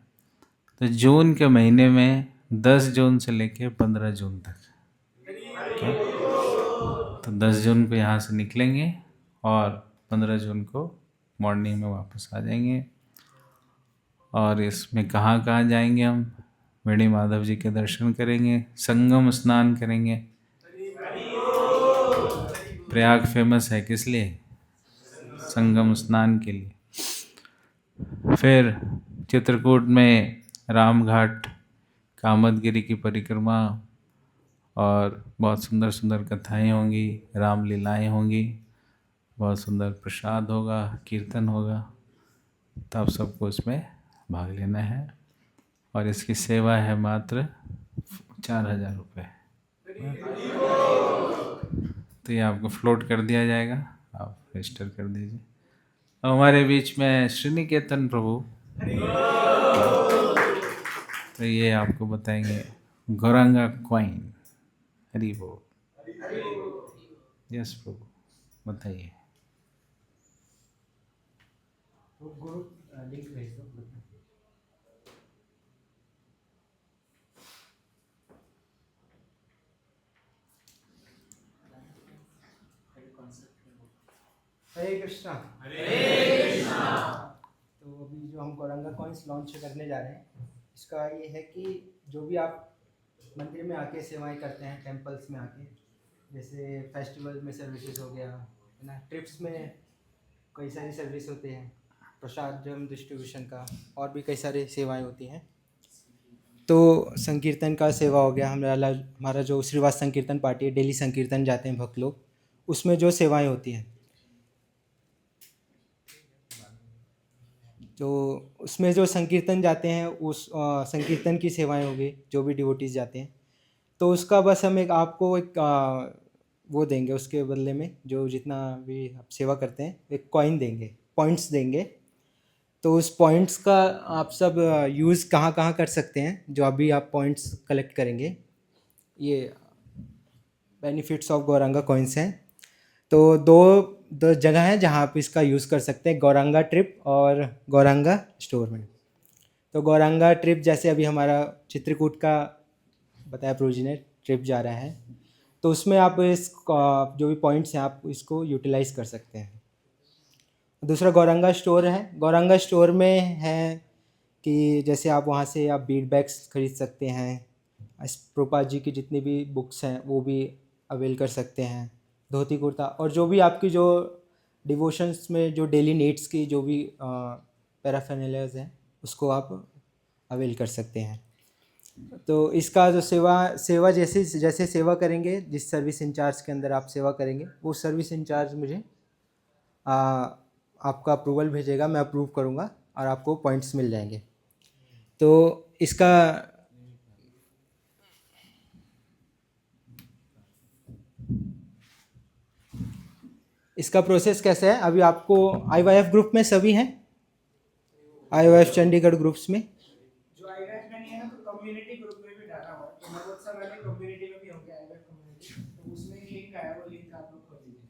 तो जून के महीने में 10 जून से लेके 15 जून तक, तो 10 जून को यहाँ से निकलेंगे और 15 जून को मॉर्निंग में वापस आ जाएंगे। और इसमें कहाँ कहाँ जाएंगे हम? वेणी माधव जी के दर्शन करेंगे, संगम स्नान करेंगे। प्रयाग फेमस है किस लिए? संगम स्नान के लिए। फिर चित्रकूट में राम घाट, कामदगिरी की परिक्रमा, और बहुत सुंदर सुंदर कथाएं होंगी, रामलीलाएं होंगी, बहुत सुंदर प्रसाद होगा, कीर्तन होगा। तो आप सबको इसमें भाग लेना है। और इसकी सेवा है मात्र 4000 रुपये। तो ये आपको फ्लोट कर दिया जाएगा, आप रजिस्टर कर दीजिए। और हमारे बीच में श्री निकेतन प्रभु, तो ये आपको बताएंगे गौरांगा कॉइन। हरि बोल। यस प्रभु, बताइए। गुरु लिंक भेज दो ग्रुप में। हरे कृष्णा। तो अभी जो हम गौरांगा कॉइन्स लॉन्च करने जा रहे हैं, इसका ये है कि जो भी आप मंदिर में आके सेवाएं करते हैं, टेम्पल्स में आके, जैसे फेस्टिवल में सर्विसेज हो गया, है ना। ट्रिप्स में कई सारी सर्विस होते हैं, प्रसाद जम डिस्ट्रीब्यूशन का, और भी कई सारी सेवाएं होती हैं। तो संकीर्तन का सेवा हो गया, हमारा जो श्रीवास संकीर्तन पार्टी है, डेली संकीर्तन जाते हैं भक्त लोग, उसमें जो सेवाएं होती हैं, तो उसमें जो संकीर्तन जाते हैं उस संकीर्तन की सेवाएं हो गई, जो भी डिवोटीज जाते हैं, तो उसका बस हम एक आपको एक वो देंगे, उसके बदले में जो जितना भी आप सेवा करते हैं एक कॉइन देंगे, पॉइंट्स देंगे। तो उस पॉइंट्स का आप सब यूज़ कहाँ कहाँ कर सकते हैं, जो अभी आप पॉइंट्स कलेक्ट करेंगे, ये बेनिफिट्स ऑफ गौरांगा कॉइन्स हैं। तो दो जगह हैं जहाँ आप इसका यूज़ कर सकते हैं, गौरांगा ट्रिप और गौरांगा स्टोर में। तो गौरांगा ट्रिप जैसे अभी हमारा चित्रकूट का बताया प्रभु जी ने ट्रिप जा रहा है, तो उसमें आप इस जो भी पॉइंट्स हैं आप इसको यूटिलाइज़ कर सकते हैं। दूसरा गौरांगा स्टोर है। गौरांगा स्टोर में है कि जैसे आप वहाँ से आप बीड बैग्स खरीद सकते हैं, प्रभुपाद जी की जितनी भी बुक्स हैं वो भी अवेल कर सकते हैं, धोती कुर्ता, और जो भी आपकी जो डिवोशंस में जो डेली नीड्स की जो भी पैराफर्नलियाज हैं उसको आप अवेल कर सकते हैं। तो इसका जो सेवा जैसे जैसे सेवा करेंगे, जिस सर्विस इंचार्ज के अंदर आप सेवा करेंगे, वो सर्विस इंचार्ज मुझे आपका अप्रूवल भेजेगा, मैं अप्रूव करूँगा और आपको पॉइंट्स मिल जाएंगे। तो इसका प्रोसेस कैसे है, अभी आपको IYF ग्रुप में सभी हैं, IYF चंडीगढ़ ग्रुप्स में जो IYF में नहीं है ना, तो कम्युनिटी ग्रुप में भी डाला हुआ है। तो मैं बहुत सारे वाले कम्युनिटी में भी होंगे, IYF कम्युनिटी, तो उसमें एक लिंक आया, वो लिंक आप लोग खोल लीजिए।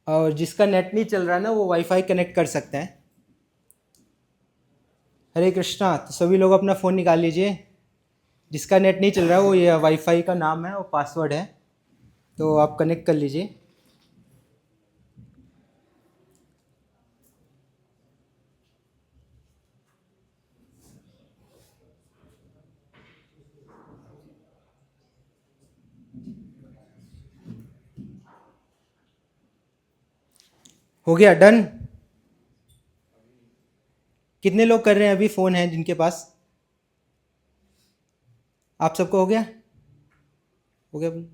और जिसका नेट नहीं चल रहा है ना, वो वाईफाई कनेक्ट कर सकते हैं। हरे कृष्णा। तो सभी लोग अपना फ़ोन निकाल लीजिए, जिसका नेट नहीं चल रहा है वो ये वाईफाई का नाम है और पासवर्ड है, तो आप कनेक्ट कर लीजिए। हो गया डन। कितने लोग कर रहे हैं अभी, फ़ोन है जिनके पास? आप सबको हो गया? हो गया भाई?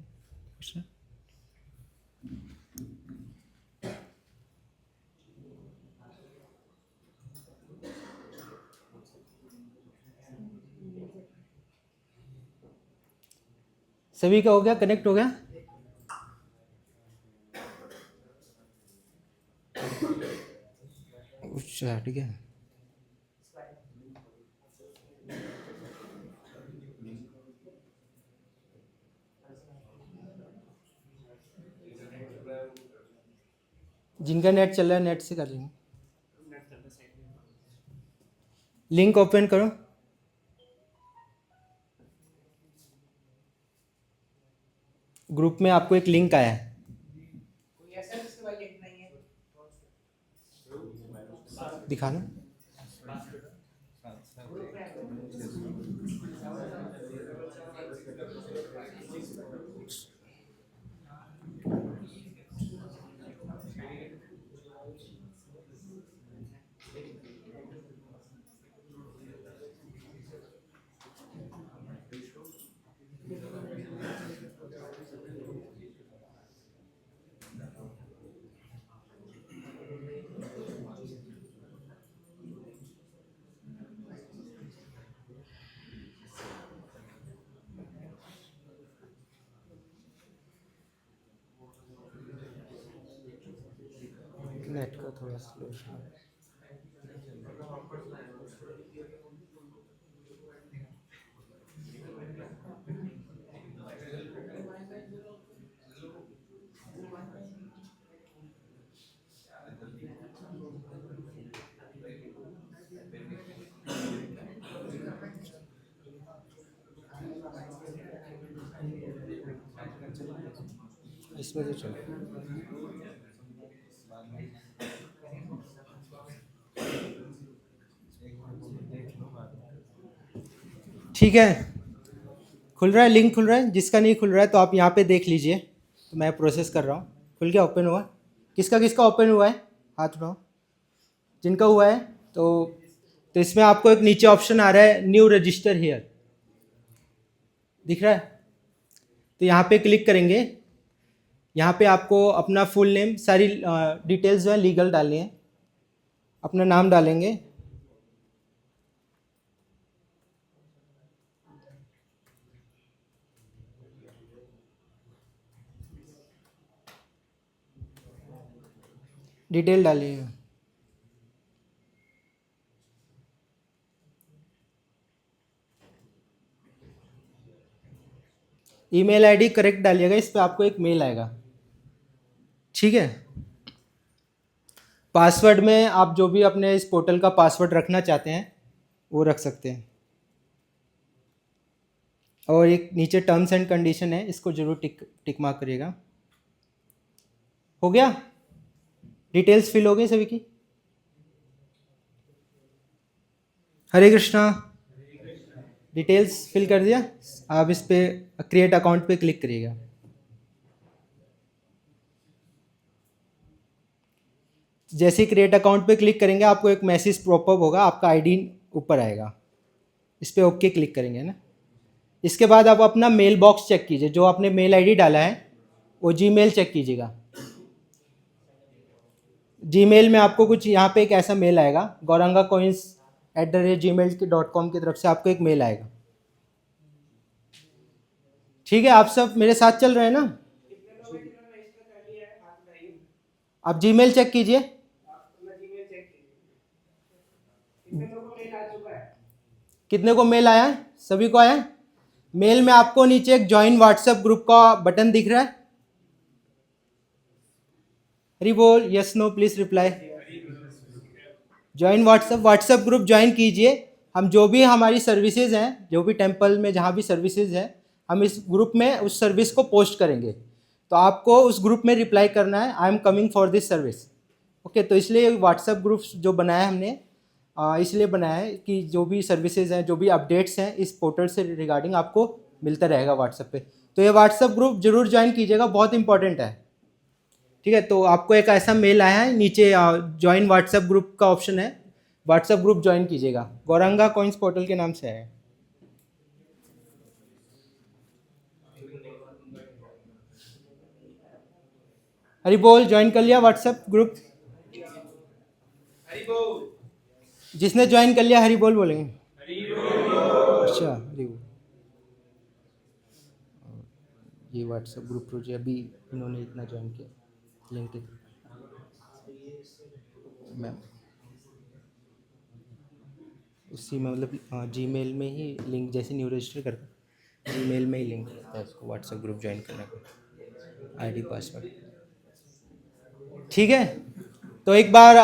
सभी का हो गया, कनेक्ट हो गया? अच्छा ठीक है। जिनका नेट चल रहा है नेट से कर लेंगे। लिंक ओपन करो। ग्रुप में आपको एक लिंक आया है, कोई ऐसा जिसके पास लिंक नहीं है? दिखाना। नेट का थोड़ा स्लो है। इसमें तो चल ठीक है। खुल रहा है, लिंक खुल रहा है। जिसका नहीं खुल रहा है तो आप यहाँ पे देख लीजिए, तो मैं प्रोसेस कर रहा हूँ। खुल गया, ओपन हुआ। किसका किसका ओपन हुआ है, हाथ उठाओ जिनका हुआ है। तो इसमें आपको एक नीचे ऑप्शन आ रहा है न्यू रजिस्टर हियर, दिख रहा है? तो यहाँ पे क्लिक करेंगे। यहाँ पे आपको अपना फुल नेम, सारी डिटेल्स जो है लीगल डालनी है। अपना नाम डालेंगे, डिटेल डालिए। ईमेल आईडी करेक्ट डालिएगा, इस पे आपको एक मेल आएगा, ठीक है? पासवर्ड में आप जो भी अपने इस पोर्टल का पासवर्ड रखना चाहते हैं वो रख सकते हैं। और एक नीचे टर्म्स एंड कंडीशन है, इसको जरूर टिक मार्क करिएगा। हो गया? डिटेल्स फिल हो गई सभी की? हरे कृष्णा। डिटेल्स फिल कर दिया? आप इस पे क्रिएट अकाउंट पे क्लिक करिएगा। जैसे ही क्रिएट अकाउंट पे क्लिक करेंगे आपको एक मैसेज पॉपअप होगा, आपका आईडी ऊपर आएगा, इस पे ओके क्लिक करेंगे ना। इसके बाद आप अपना मेल बॉक्स चेक कीजिए, जो आपने मेल आईडी डाला है वो जीमेल चेक कीजिएगा। जीमेल में आपको कुछ यहाँ पे एक ऐसा मेल आएगा, gaurangacoins@gmail.com की तरफ से आपको एक मेल आएगा, ठीक है? आप सब मेरे साथ चल रहे हैं ना? आप जीमेल चेक कीजिए। कितने को मेल आया है? सभी को आया है? मेल में आपको नीचे एक ज्वाइन व्हाट्सएप ग्रुप का बटन दिख रहा है, हरी बोल, yes no please reply. Join WhatsApp group join कीजिए। हम जो भी हमारी सर्विसेज हैं, जो भी टेम्पल में जहाँ भी सर्विसेज हैं, हम इस ग्रुप में उस सर्विस को पोस्ट करेंगे, तो आपको उस ग्रुप में रिप्लाई करना है, I am coming for this service. Okay, तो इसलिए व्हाट्सएप ग्रुप जो बनाया है हमने, इसलिए बनाया है कि जो भी सर्विसेज हैं, जो भी अपडेट्स हैं इस पोर्टल से रिगार्डिंग आपको मिलता रहेगा व्हाट्सएप पे। तो ये व्हाट्सएप ग्रुप जरूर ज्वाइन कीजिएगा, बहुत इंपॉर्टेंट है, ठीक है? तो आपको एक ऐसा मेल आया है, नीचे ज्वाइन व्हाट्सएप ग्रुप का ऑप्शन है, व्हाट्सएप ग्रुप ज्वाइन कीजिएगा। गौरंगा कॉइन्स पोर्टल के नाम से है। हरी बोल, ज्वाइन कर लिया व्हाट्सएप ग्रुप? हरी बोल। जिसने ज्वाइन कर लिया हरी बोल बोलेंगे। अच्छा, हरी बोल। ये व्हाट्सएप ग्रुप प्रोजेक्ट अभी इन्होंने इतना ज्वाइन किया, लिंक मैम उसी में, मतलब जीमेल में ही लिंक, जैसे न्यू रजिस्टर करता जीमेल में ही लिंक रहता है उसको व्हाट्सएप ग्रुप ज्वाइन करने का, आईडी पासवर्ड, ठीक है? तो एक बार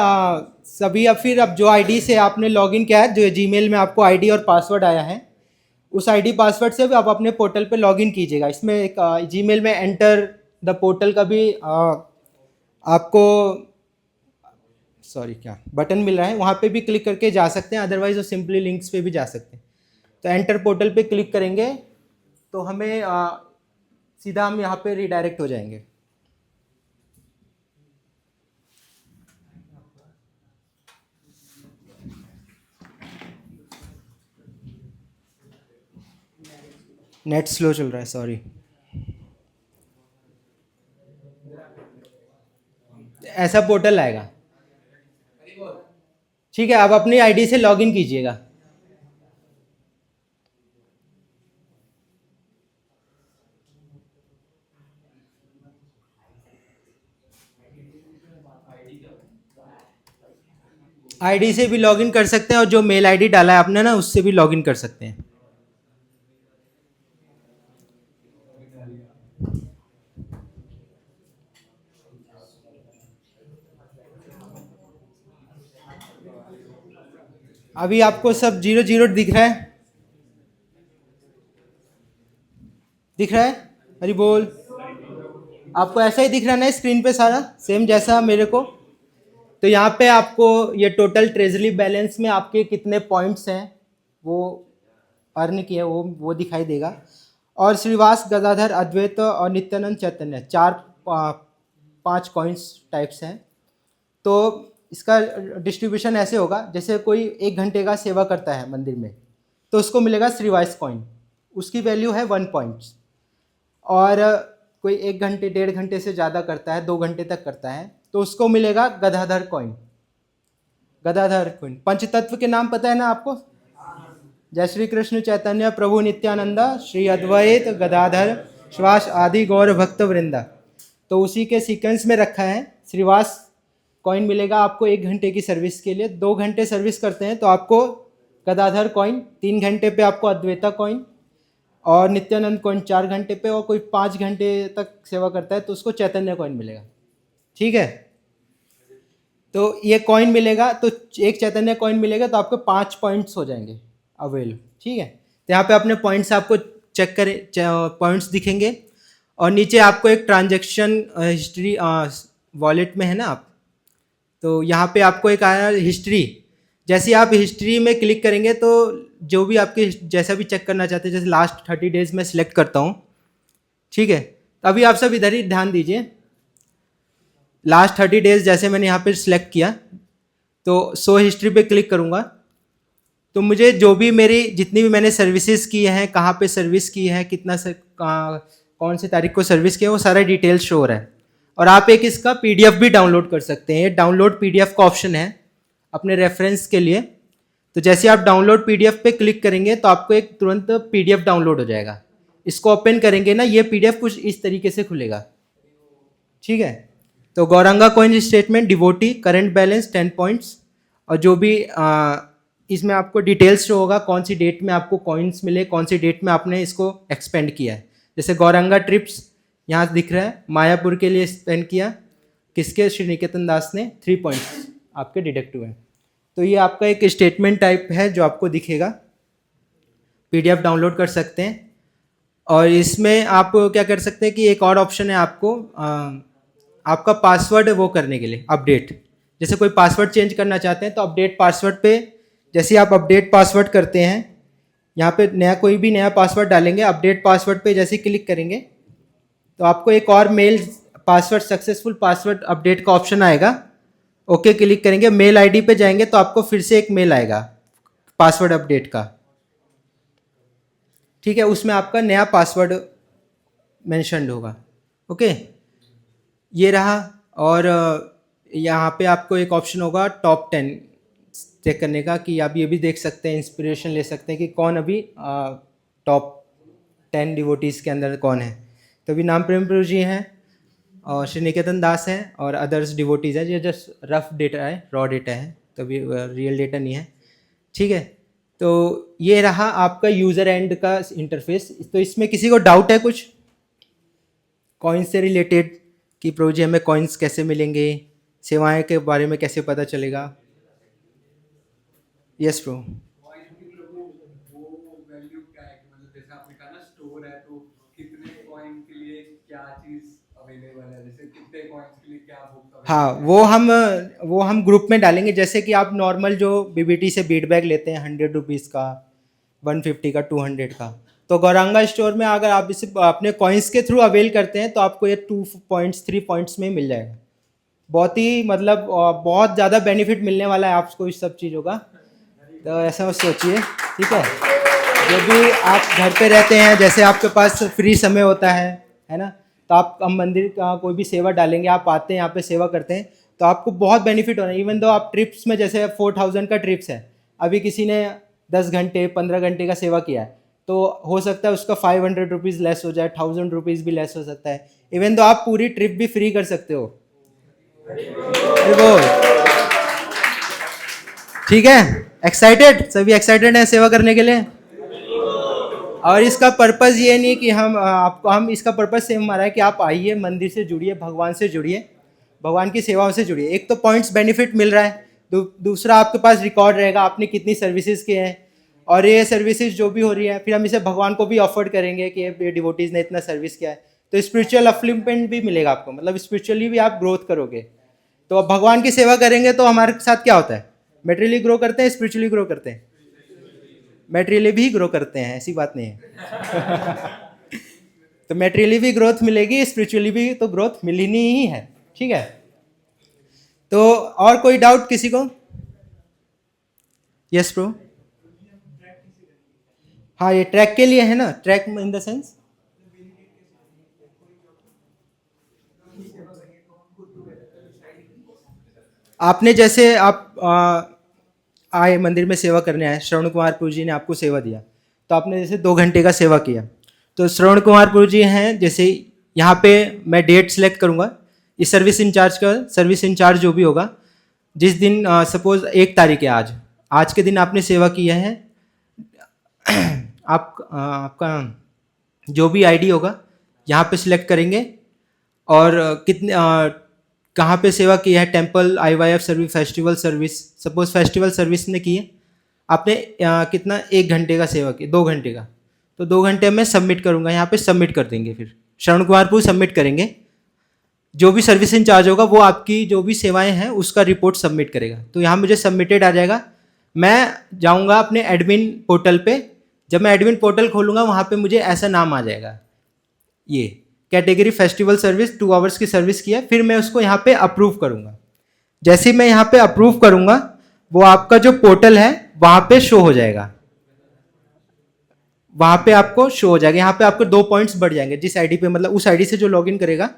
सभी अब जो आईडी से आपने लॉगिन किया है, जो जीमेल में आपको आईडी और पासवर्ड आया है, उस आईडी पासवर्ड से भी आप अपने पोर्टल पे लॉगिन कीजिएगा। इसमें एक जीमेल में एंटर द पोर्टल का भी आपको बटन मिल रहा है, वहाँ पे भी क्लिक करके जा सकते हैं, अदरवाइज वो सिंपली लिंक्स पे भी जा सकते हैं। तो एंटर पोर्टल पे क्लिक करेंगे तो हमें सीधा हम यहाँ पे रिडायरेक्ट हो जाएंगे। नेट स्लो चल रहा है, सॉरी। ऐसा पोर्टल आएगा, ठीक है? आप अपनी आईडी से लॉगिन कीजिएगा। आईडी से भी लॉगिन कर सकते हैं और जो मेल आईडी डाला है आपने ना, उससे भी लॉगिन कर सकते हैं। अभी आपको सब 0 दिख रहा है? दिख रहा है? हरी बोल। आपको ऐसा ही दिख रहा है ना स्क्रीन पे सारा, सेम जैसा मेरे को? तो यहाँ पे आपको ये टोटल ट्रेजरी बैलेंस में आपके कितने पॉइंट्स हैं वो अर्न किए वो दिखाई देगा। और श्रीवास, गदाधर, अद्वैत और नित्यानंद चैतन्य 4 5 कॉइन्स टाइप्स हैं। तो इसका डिस्ट्रीब्यूशन ऐसे होगा, जैसे कोई 1 घंटे का सेवा करता है मंदिर में तो उसको मिलेगा श्रीवास कॉइन, उसकी वैल्यू है 1 पॉइंट्स। और कोई 1 घंटे 1.5 घंटे से ज़्यादा करता है, 2 घंटे तक करता है, तो उसको मिलेगा गदाधर कॉइन। गदाधर कॉइन, पंचतत्व के नाम पता है ना आपको? जय श्री कृष्ण चैतन्य प्रभु नित्यानंद श्री अद्वैत गदाधर श्रीवास आदि गौर भक्त वृंदा। तो उसी के सीक्वेंस में रखा है। श्रीवास कॉइन मिलेगा आपको 1 घंटे की सर्विस के लिए। 2 घंटे सर्विस करते हैं तो आपको गदाधर कॉइन, 3 घंटे पे आपको अद्वैता कॉइन, और नित्यानंद कॉइन 4 घंटे पे, और कोई 5 घंटे तक सेवा करता है तो उसको चैतन्य कॉइन मिलेगा। ठीक है, तो ये कॉइन मिलेगा, तो एक चैतन्य कॉइन मिलेगा तो आपको 5 पॉइंट्स हो जाएंगे अवेल। ठीक है, तो यहाँ पे अपने पॉइंट्स आपको चेक करें, पॉइंट्स दिखेंगे, और नीचे आपको एक ट्रांजैक्शन हिस्ट्री वॉलेट में है ना आप, तो यहाँ पे आपको एक आया हिस्ट्री। जैसे आप हिस्ट्री में क्लिक करेंगे तो जो भी आपके जैसा भी चेक करना चाहते हैं, जैसे लास्ट 30 डेज में सिलेक्ट करता हूँ। ठीक है, तो अभी आप सब इधर ही ध्यान दीजिए। लास्ट 30 डेज जैसे मैंने यहाँ पे सिलेक्ट किया तो शो हिस्ट्री पे क्लिक करूँगा, तो मुझे जो भी मेरी जितनी भी मैंने सर्विसेज की हैं, कहाँ पे सर्विस की है, कितना कौन सी तारीख को सर्विस किया, वो सारा डिटेल शो हो रहा है। और आप एक इसका PDF भी डाउनलोड कर सकते हैं। ये डाउनलोड PDF का ऑप्शन है अपने रेफरेंस के लिए। तो जैसे आप डाउनलोड PDF पे क्लिक करेंगे तो आपको एक तुरंत PDF डाउनलोड हो जाएगा। इसको ओपन करेंगे ना, ये PDF कुछ इस तरीके से खुलेगा। ठीक है, तो Gauranga coin statement, devotee, current balance 10 points, और जो भी इसमें आपको डिटेल्स शो होगा, कौन सी डेट में आपको कॉइन्स मिले, कौन सी डेट में आपने इसको एक्सपेंड किया है। जैसे गौरंगा ट्रिप्स यहाँ दिख रहा है, मायापुर के लिए स्पेंड किया, किसके? श्री निकेतन दास ने 3 पॉइंट्स आपके डिडक्ट हुए हैं। तो ये आपका एक स्टेटमेंट टाइप है जो आपको दिखेगा, PDF डाउनलोड कर सकते हैं। और इसमें आप क्या कर सकते हैं कि एक और ऑप्शन है आपको आपका पासवर्ड वो करने के लिए, अपडेट। जैसे कोई पासवर्ड चेंज करना चाहते हैं तो अपडेट पासवर्ड पे जैसे आप अपडेट पासवर्ड करते हैं, यहाँ पे नया कोई भी नया पासवर्ड डालेंगे, अपडेट पासवर्ड पे जैसे क्लिक करेंगे तो आपको एक और mail password successful password update का ऑप्शन आएगा। ओके क्लिक करेंगे, मेल आईडी पे जाएंगे तो आपको फिर से एक मेल आएगा पासवर्ड अपडेट का। ठीक है, उसमें आपका नया पासवर्ड मेंशन्ड होगा। ओके, ये रहा। और यहाँ पे आपको एक ऑप्शन होगा टॉप 10 चेक करने का, कि आप ये भी देख सकते हैं, इंस्पिरेशन ले सकते हैं कि कौन अभी टॉप 10 डिवोटीज़ के अंदर कौन है। तो अभी नाम प्रेम प्रभु जी हैं और श्री निकेतन दास हैं और अदर्स डिवोटीज़ हैं। ये जस्ट रफ डेटा है, रॉ डेटा है, तो अभी रियल डेटा नहीं है। ठीक है, तो ये रहा आपका यूज़र एंड का इंटरफेस। तो इसमें किसी को डाउट है कुछ कॉइन्स से रिलेटेड कि प्रभु जी हमें कॉइन्स कैसे मिलेंगे, सेवाएं के बारे में कैसे पता चलेगा? यस प्रभु। वो वैल्यू क्या है? मतलब जैसे आपने कहा ना स्टोर है, तो कितने कॉइन के लिए क्या चीज अवेलेबल है, जैसे कितने कॉइन्स के लिए क्या बुक? हाँ, वो हम ग्रुप में डालेंगे। जैसे कि आप नॉर्मल जो BBT से बीट बैग लेते हैं 100 रुपीज़ का, 150 का, 200 का, तो गौरंगा स्टोर में अगर आप इसे अपने कॉइन्स के थ्रू अवेल करते हैं तो आपको ये 2 पॉइंट्स 3 पॉइंट्स में मिल जाएगा। बहुत ही मतलब बहुत ज़्यादा बेनिफिट मिलने वाला है आपको इस सब चीज़ों का। तो ऐसा सोचिए, ठीक है, जो भी आप घर पे रहते हैं, जैसे आपके पास फ्री समय होता है ना, तो आप हम मंदिर का कोई भी सेवा डालेंगे, आप आते हैं यहाँ पे सेवा करते हैं तो आपको बहुत बेनिफिट हो रहा है। इवन दो आप ट्रिप्स में, जैसे 4000 का ट्रिप्स है, अभी किसी ने 10 घंटे 15 घंटे का सेवा किया है तो हो सकता है उसका 500 रुपीज़ लेस हो जाए, 1000 रुपीज़ भी लेस हो सकता है। इवन दो आप पूरी ट्रिप भी फ्री कर सकते हो। ठीक है, एक्साइटेड? सभी एक्साइटेड हैं सेवा करने के लिए? और इसका पर्पज़ ये नहीं कि हम इसका पर्पज़ सेम हमारा है कि आप आइए, मंदिर से जुड़िए, भगवान से जुड़िए, भगवान की सेवाओं से जुड़िए। एक तो पॉइंट्स बेनिफिट मिल रहा है, दूसरा आपके पास रिकॉर्ड रहेगा आपने कितनी सर्विसेज किए हैं, और ये सर्विसेज जो भी हो रही है फिर हम इसे भगवान को भी ऑफर करेंगे कि ये डिवोटीज़ ने इतना सर्विस किया है, तो स्पिरिचुअल अपलिफ्टमेंट भी मिलेगा आपको, मतलब स्पिरिचुअली भी आप ग्रोथ करोगे। तो अब भगवान की सेवा करेंगे तो हमारे साथ क्या होता है, मेटेरियली ग्रो करते हैं, स्पिरिचुअली ग्रो करते हैं, मेटेरियली भी ग्रो करते हैं, ऐसी बात नहीं है। तो मेटेरियली भी ग्रोथ मिलेगी, स्पिरिचुअली भी तो ग्रोथ मिलनी ही है। ठीक है। तो और कोई डाउट किसी को? Yes pro. हाँ, ये ट्रैक के लिए है ना, ट्रैक इन द सेंस आपने जैसे आप आए मंदिर में सेवा करने आए, श्रवण कुमार प्रभु जी ने आपको सेवा दिया, तो आपने जैसे 2 घंटे का सेवा किया, तो श्रवण कुमार प्रभु जी हैं, जैसे यहाँ पे मैं डेट सेलेक्ट करूँगा, इस सर्विस इंचार्ज का सर्विस इंचार्ज जो भी होगा, जिस दिन सपोज 1 तारीख है, आज के दिन आपने सेवा किया है, आपका जो भी आईडी होगा यहाँ पे सिलेक्ट करेंगे, और कितने कहाँ पे सेवा की है, temple, IYF service, festival service, suppose festival service ने की है आपने, कितना 1 घंटे का सेवा की, 2 घंटे का, तो 2 घंटे में सबमिट करूँगा, यहाँ पे सबमिट कर देंगे, फिर श्रवण कुमार को सबमिट करेंगे, जो भी सर्विस इंचार्ज होगा वो आपकी जो भी सेवाएं हैं उसका रिपोर्ट सबमिट करेगा, तो यहाँ मुझे सबमिटेड आ जाएगा। मैं जाऊँगा अपने एडमिन पोर्टल पे, जब मैं एडमिन पोर्टल खोलूँगा वहाँ पे मुझे ऐसा नाम आ जाएगा, ये कैटेगरी फेस्टिवल सर्विस 2 आवर्स की सर्विस की है, फिर मैं उसको यहाँ पे अप्रूव करूँगा। जैसे ही मैं यहाँ पे अप्रूव करूँगा, वो आपका जो पोर्टल है वहाँ पे शो हो जाएगा, वहाँ पे आपको शो हो जाएगा, यहाँ पे आपको 2 पॉइंट्स बढ़ जाएंगे, जिस आईडी पे मतलब उस आईडी से जो लॉगिन करेगा,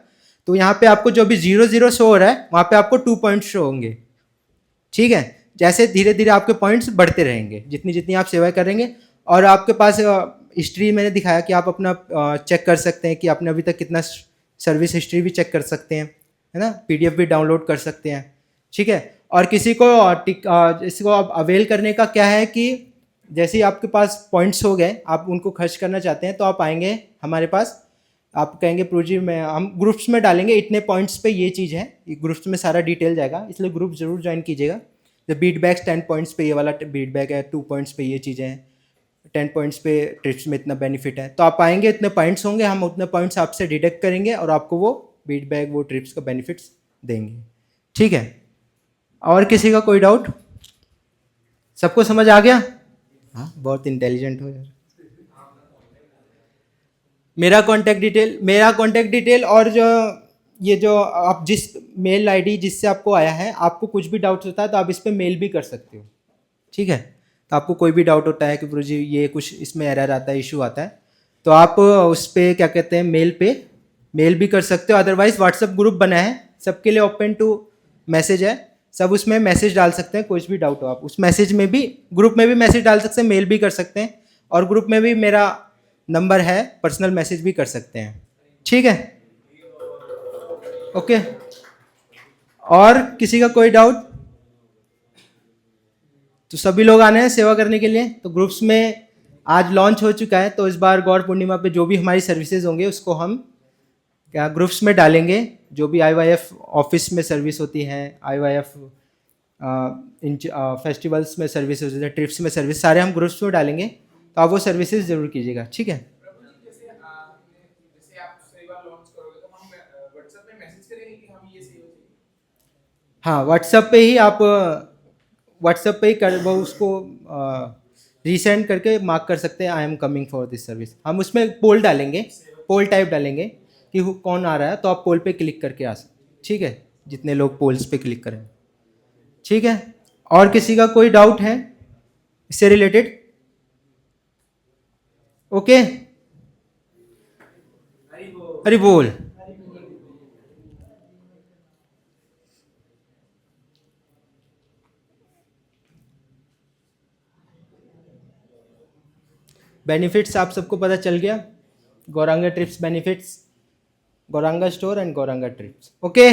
तो यहाँ पे आपको जो भी 0 शो हो रहा है वहाँ पे आपको 2 पॉइंट्स शो होंगे, ठीक है। जैसे धीरे धीरे आपके पॉइंट्स बढ़ते रहेंगे जितनी जितनी आप सेवाएं करेंगे, और आपके पास हिस्ट्री मैंने दिखाया कि आप अपना चेक कर सकते हैं कि आपने अभी तक कितना सर्विस हिस्ट्री भी चेक कर सकते हैं, है ना, PDF भी डाउनलोड कर सकते हैं, ठीक है। और किसी को इसको अब अवेल करने का क्या है कि जैसे ही आपके पास पॉइंट्स हो गए, आप उनको खर्च करना चाहते हैं, तो आप आएंगे हमारे पास, आप कहेंगे प्रभु जी मैं, हम ग्रुप्स में डालेंगे इतने पॉइंट्स पे ये चीज़ है, ग्रुप्स में सारा डिटेल जाएगा, इसलिए ग्रुप जरूर ज्वाइन कीजिएगा। द बीट बैग्स 10 पॉइंट्स पे ये वाला बीट बैग है, 2 पॉइंट्स पे ये चीज़ें हैं, 10 पॉइंट्स पे ट्रिप्स में इतना बेनिफिट है, तो आप आएंगे, इतने पॉइंट्स होंगे, हम उतने पॉइंट्स आपसे डिडक्ट करेंगे और आपको वो बीट बैग, वो ट्रिप्स का बेनिफिट्स देंगे, ठीक है। और किसी का कोई डाउट? सबको समझ आ गया? हाँ, बहुत इंटेलिजेंट हो यार। मेरा कॉन्टैक्ट डिटेल और जो ये जो आप जिस मेल आईडी जिससे आपको आया है, आपको कुछ भी डाउट होता है तो आप इस पर मेल भी कर सकते हो, ठीक है। तो आपको कोई भी डाउट होता है कि प्रभु जी ये कुछ इसमें एरर आता है, इशू आता है, तो आप उस पर क्या कहते हैं मेल भी कर सकते हो। अदरवाइज व्हाट्सएप ग्रुप बना है, सबके लिए ओपन टू मैसेज है, सब उसमें मैसेज डाल सकते हैं, कुछ भी डाउट हो आप उस मैसेज में भी, ग्रुप में भी मैसेज डाल सकते हैं, मेल भी कर सकते हैं, और ग्रुप में भी मेरा नंबर है, पर्सनल मैसेज भी कर सकते हैं, ठीक है, ओके। और किसी का कोई डाउट? तो सभी लोग आने हैं सेवा करने के लिए। तो ग्रुप्स में आज लॉन्च हो चुका है, तो इस बार गौर पूर्णिमा पे जो भी हमारी सर्विसेज होंगे उसको हम क्या ग्रुप्स में डालेंगे, जो भी IYF ऑफिस में सर्विस होती है, IYF फेस्टिवल्स में सर्विस होती है, ट्रिप्स में सर्विस, सारे हम ग्रुप्स में डालेंगे, तो आप वो सर्विसेज जरूर कीजिएगा, ठीक है। हाँ, व्हाट्सएप पे ही कर वो उसको रीसेंड करके मार्क कर सकते हैं, I am coming for this service. हम उसमें पोल टाइप डालेंगे कि कौन आ रहा है, तो आप पोल पे क्लिक करके आ सकते, ठीक है, जितने लोग पोल्स पे क्लिक करें, ठीक है। और किसी का कोई डाउट है इससे रिलेटेड? ओके, हरि बोल। बेनिफिट्स आप सबको पता चल गया, Gauranga trips benefits, Gauranga store and Gauranga trips, okay.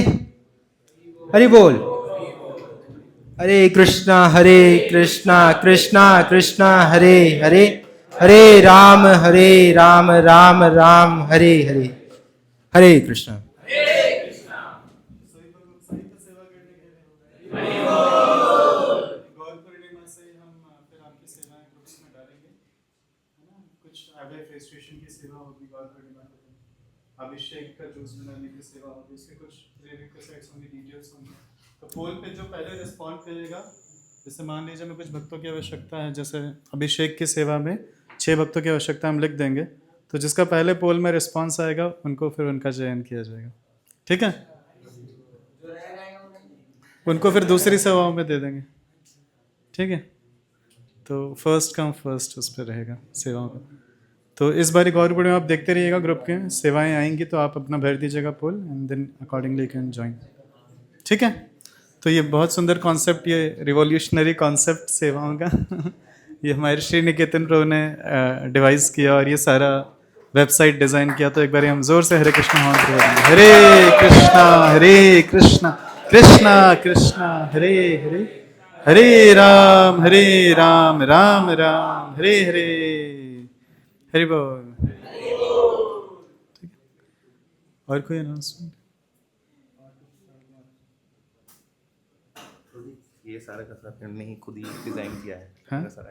Hari बोल। हरे कृष्णा कृष्णा कृष्णा हरे हरे, हरे राम राम राम हरे हरे, हरे कृष्णा। गौर पूर्णिमा से हम फिर आपकी सेवाएं ग्रुप्स में डालेंगे, है ना। कुछ IYF रजिस्ट्रेशन की सेवा होगी गौर पूर्णिमा के दिन, अभिषेक का जूस बनाने की सेवा होगी, इसके कुछ प्रीरिक्विजिट्स होंगे, डिटेल्स होंगे। तो पोल पे जो पहले रिस्पॉन्ड करेगा, जैसे मान लीजिए हमें कुछ भक्तों की आवश्यकता है, जैसे अभिषेक की सेवा में 6 भक्तों की आवश्यकता हम लिख देंगे, तो जिसका पहले पोल में रिस्पॉन्स आएगा उनको फिर उनका चयन किया जाएगा, ठीक है। उनको फिर दूसरी सेवाओं में दे देंगे, ठीक है। तो फर्स्ट कम फर्स्ट उस पर रहेगा सेवाओं का। तो इस बारी गौरपुर में आप देखते रहिएगा, ग्रुप के सेवाएं आएंगी तो आप अपना भर दीजिएगा poll, and then accordingly can join, ठीक है। तो ये बहुत सुंदर कॉन्सेप्ट, ये रिवॉल्यूशनरी कॉन्सेप्ट सेवाओं का ये हमारे श्री निकेतन प्रभु ने डिवाइस किया और ये सारा वेबसाइट डिज़ाइन किया। तो एक बार हम जोर से हरे कृष्णा मंत्र बोलेंगे, हरे कृष्णा कृष्णा कृष्णा हरे हरे, हरे राम राम राम हरे हरे, हरि बोल। ठीक है, और कोई अनाउंसमेंट? ये सारा का सारा हमने ही खुद ही डिजाइन किया है। हाँ? सारा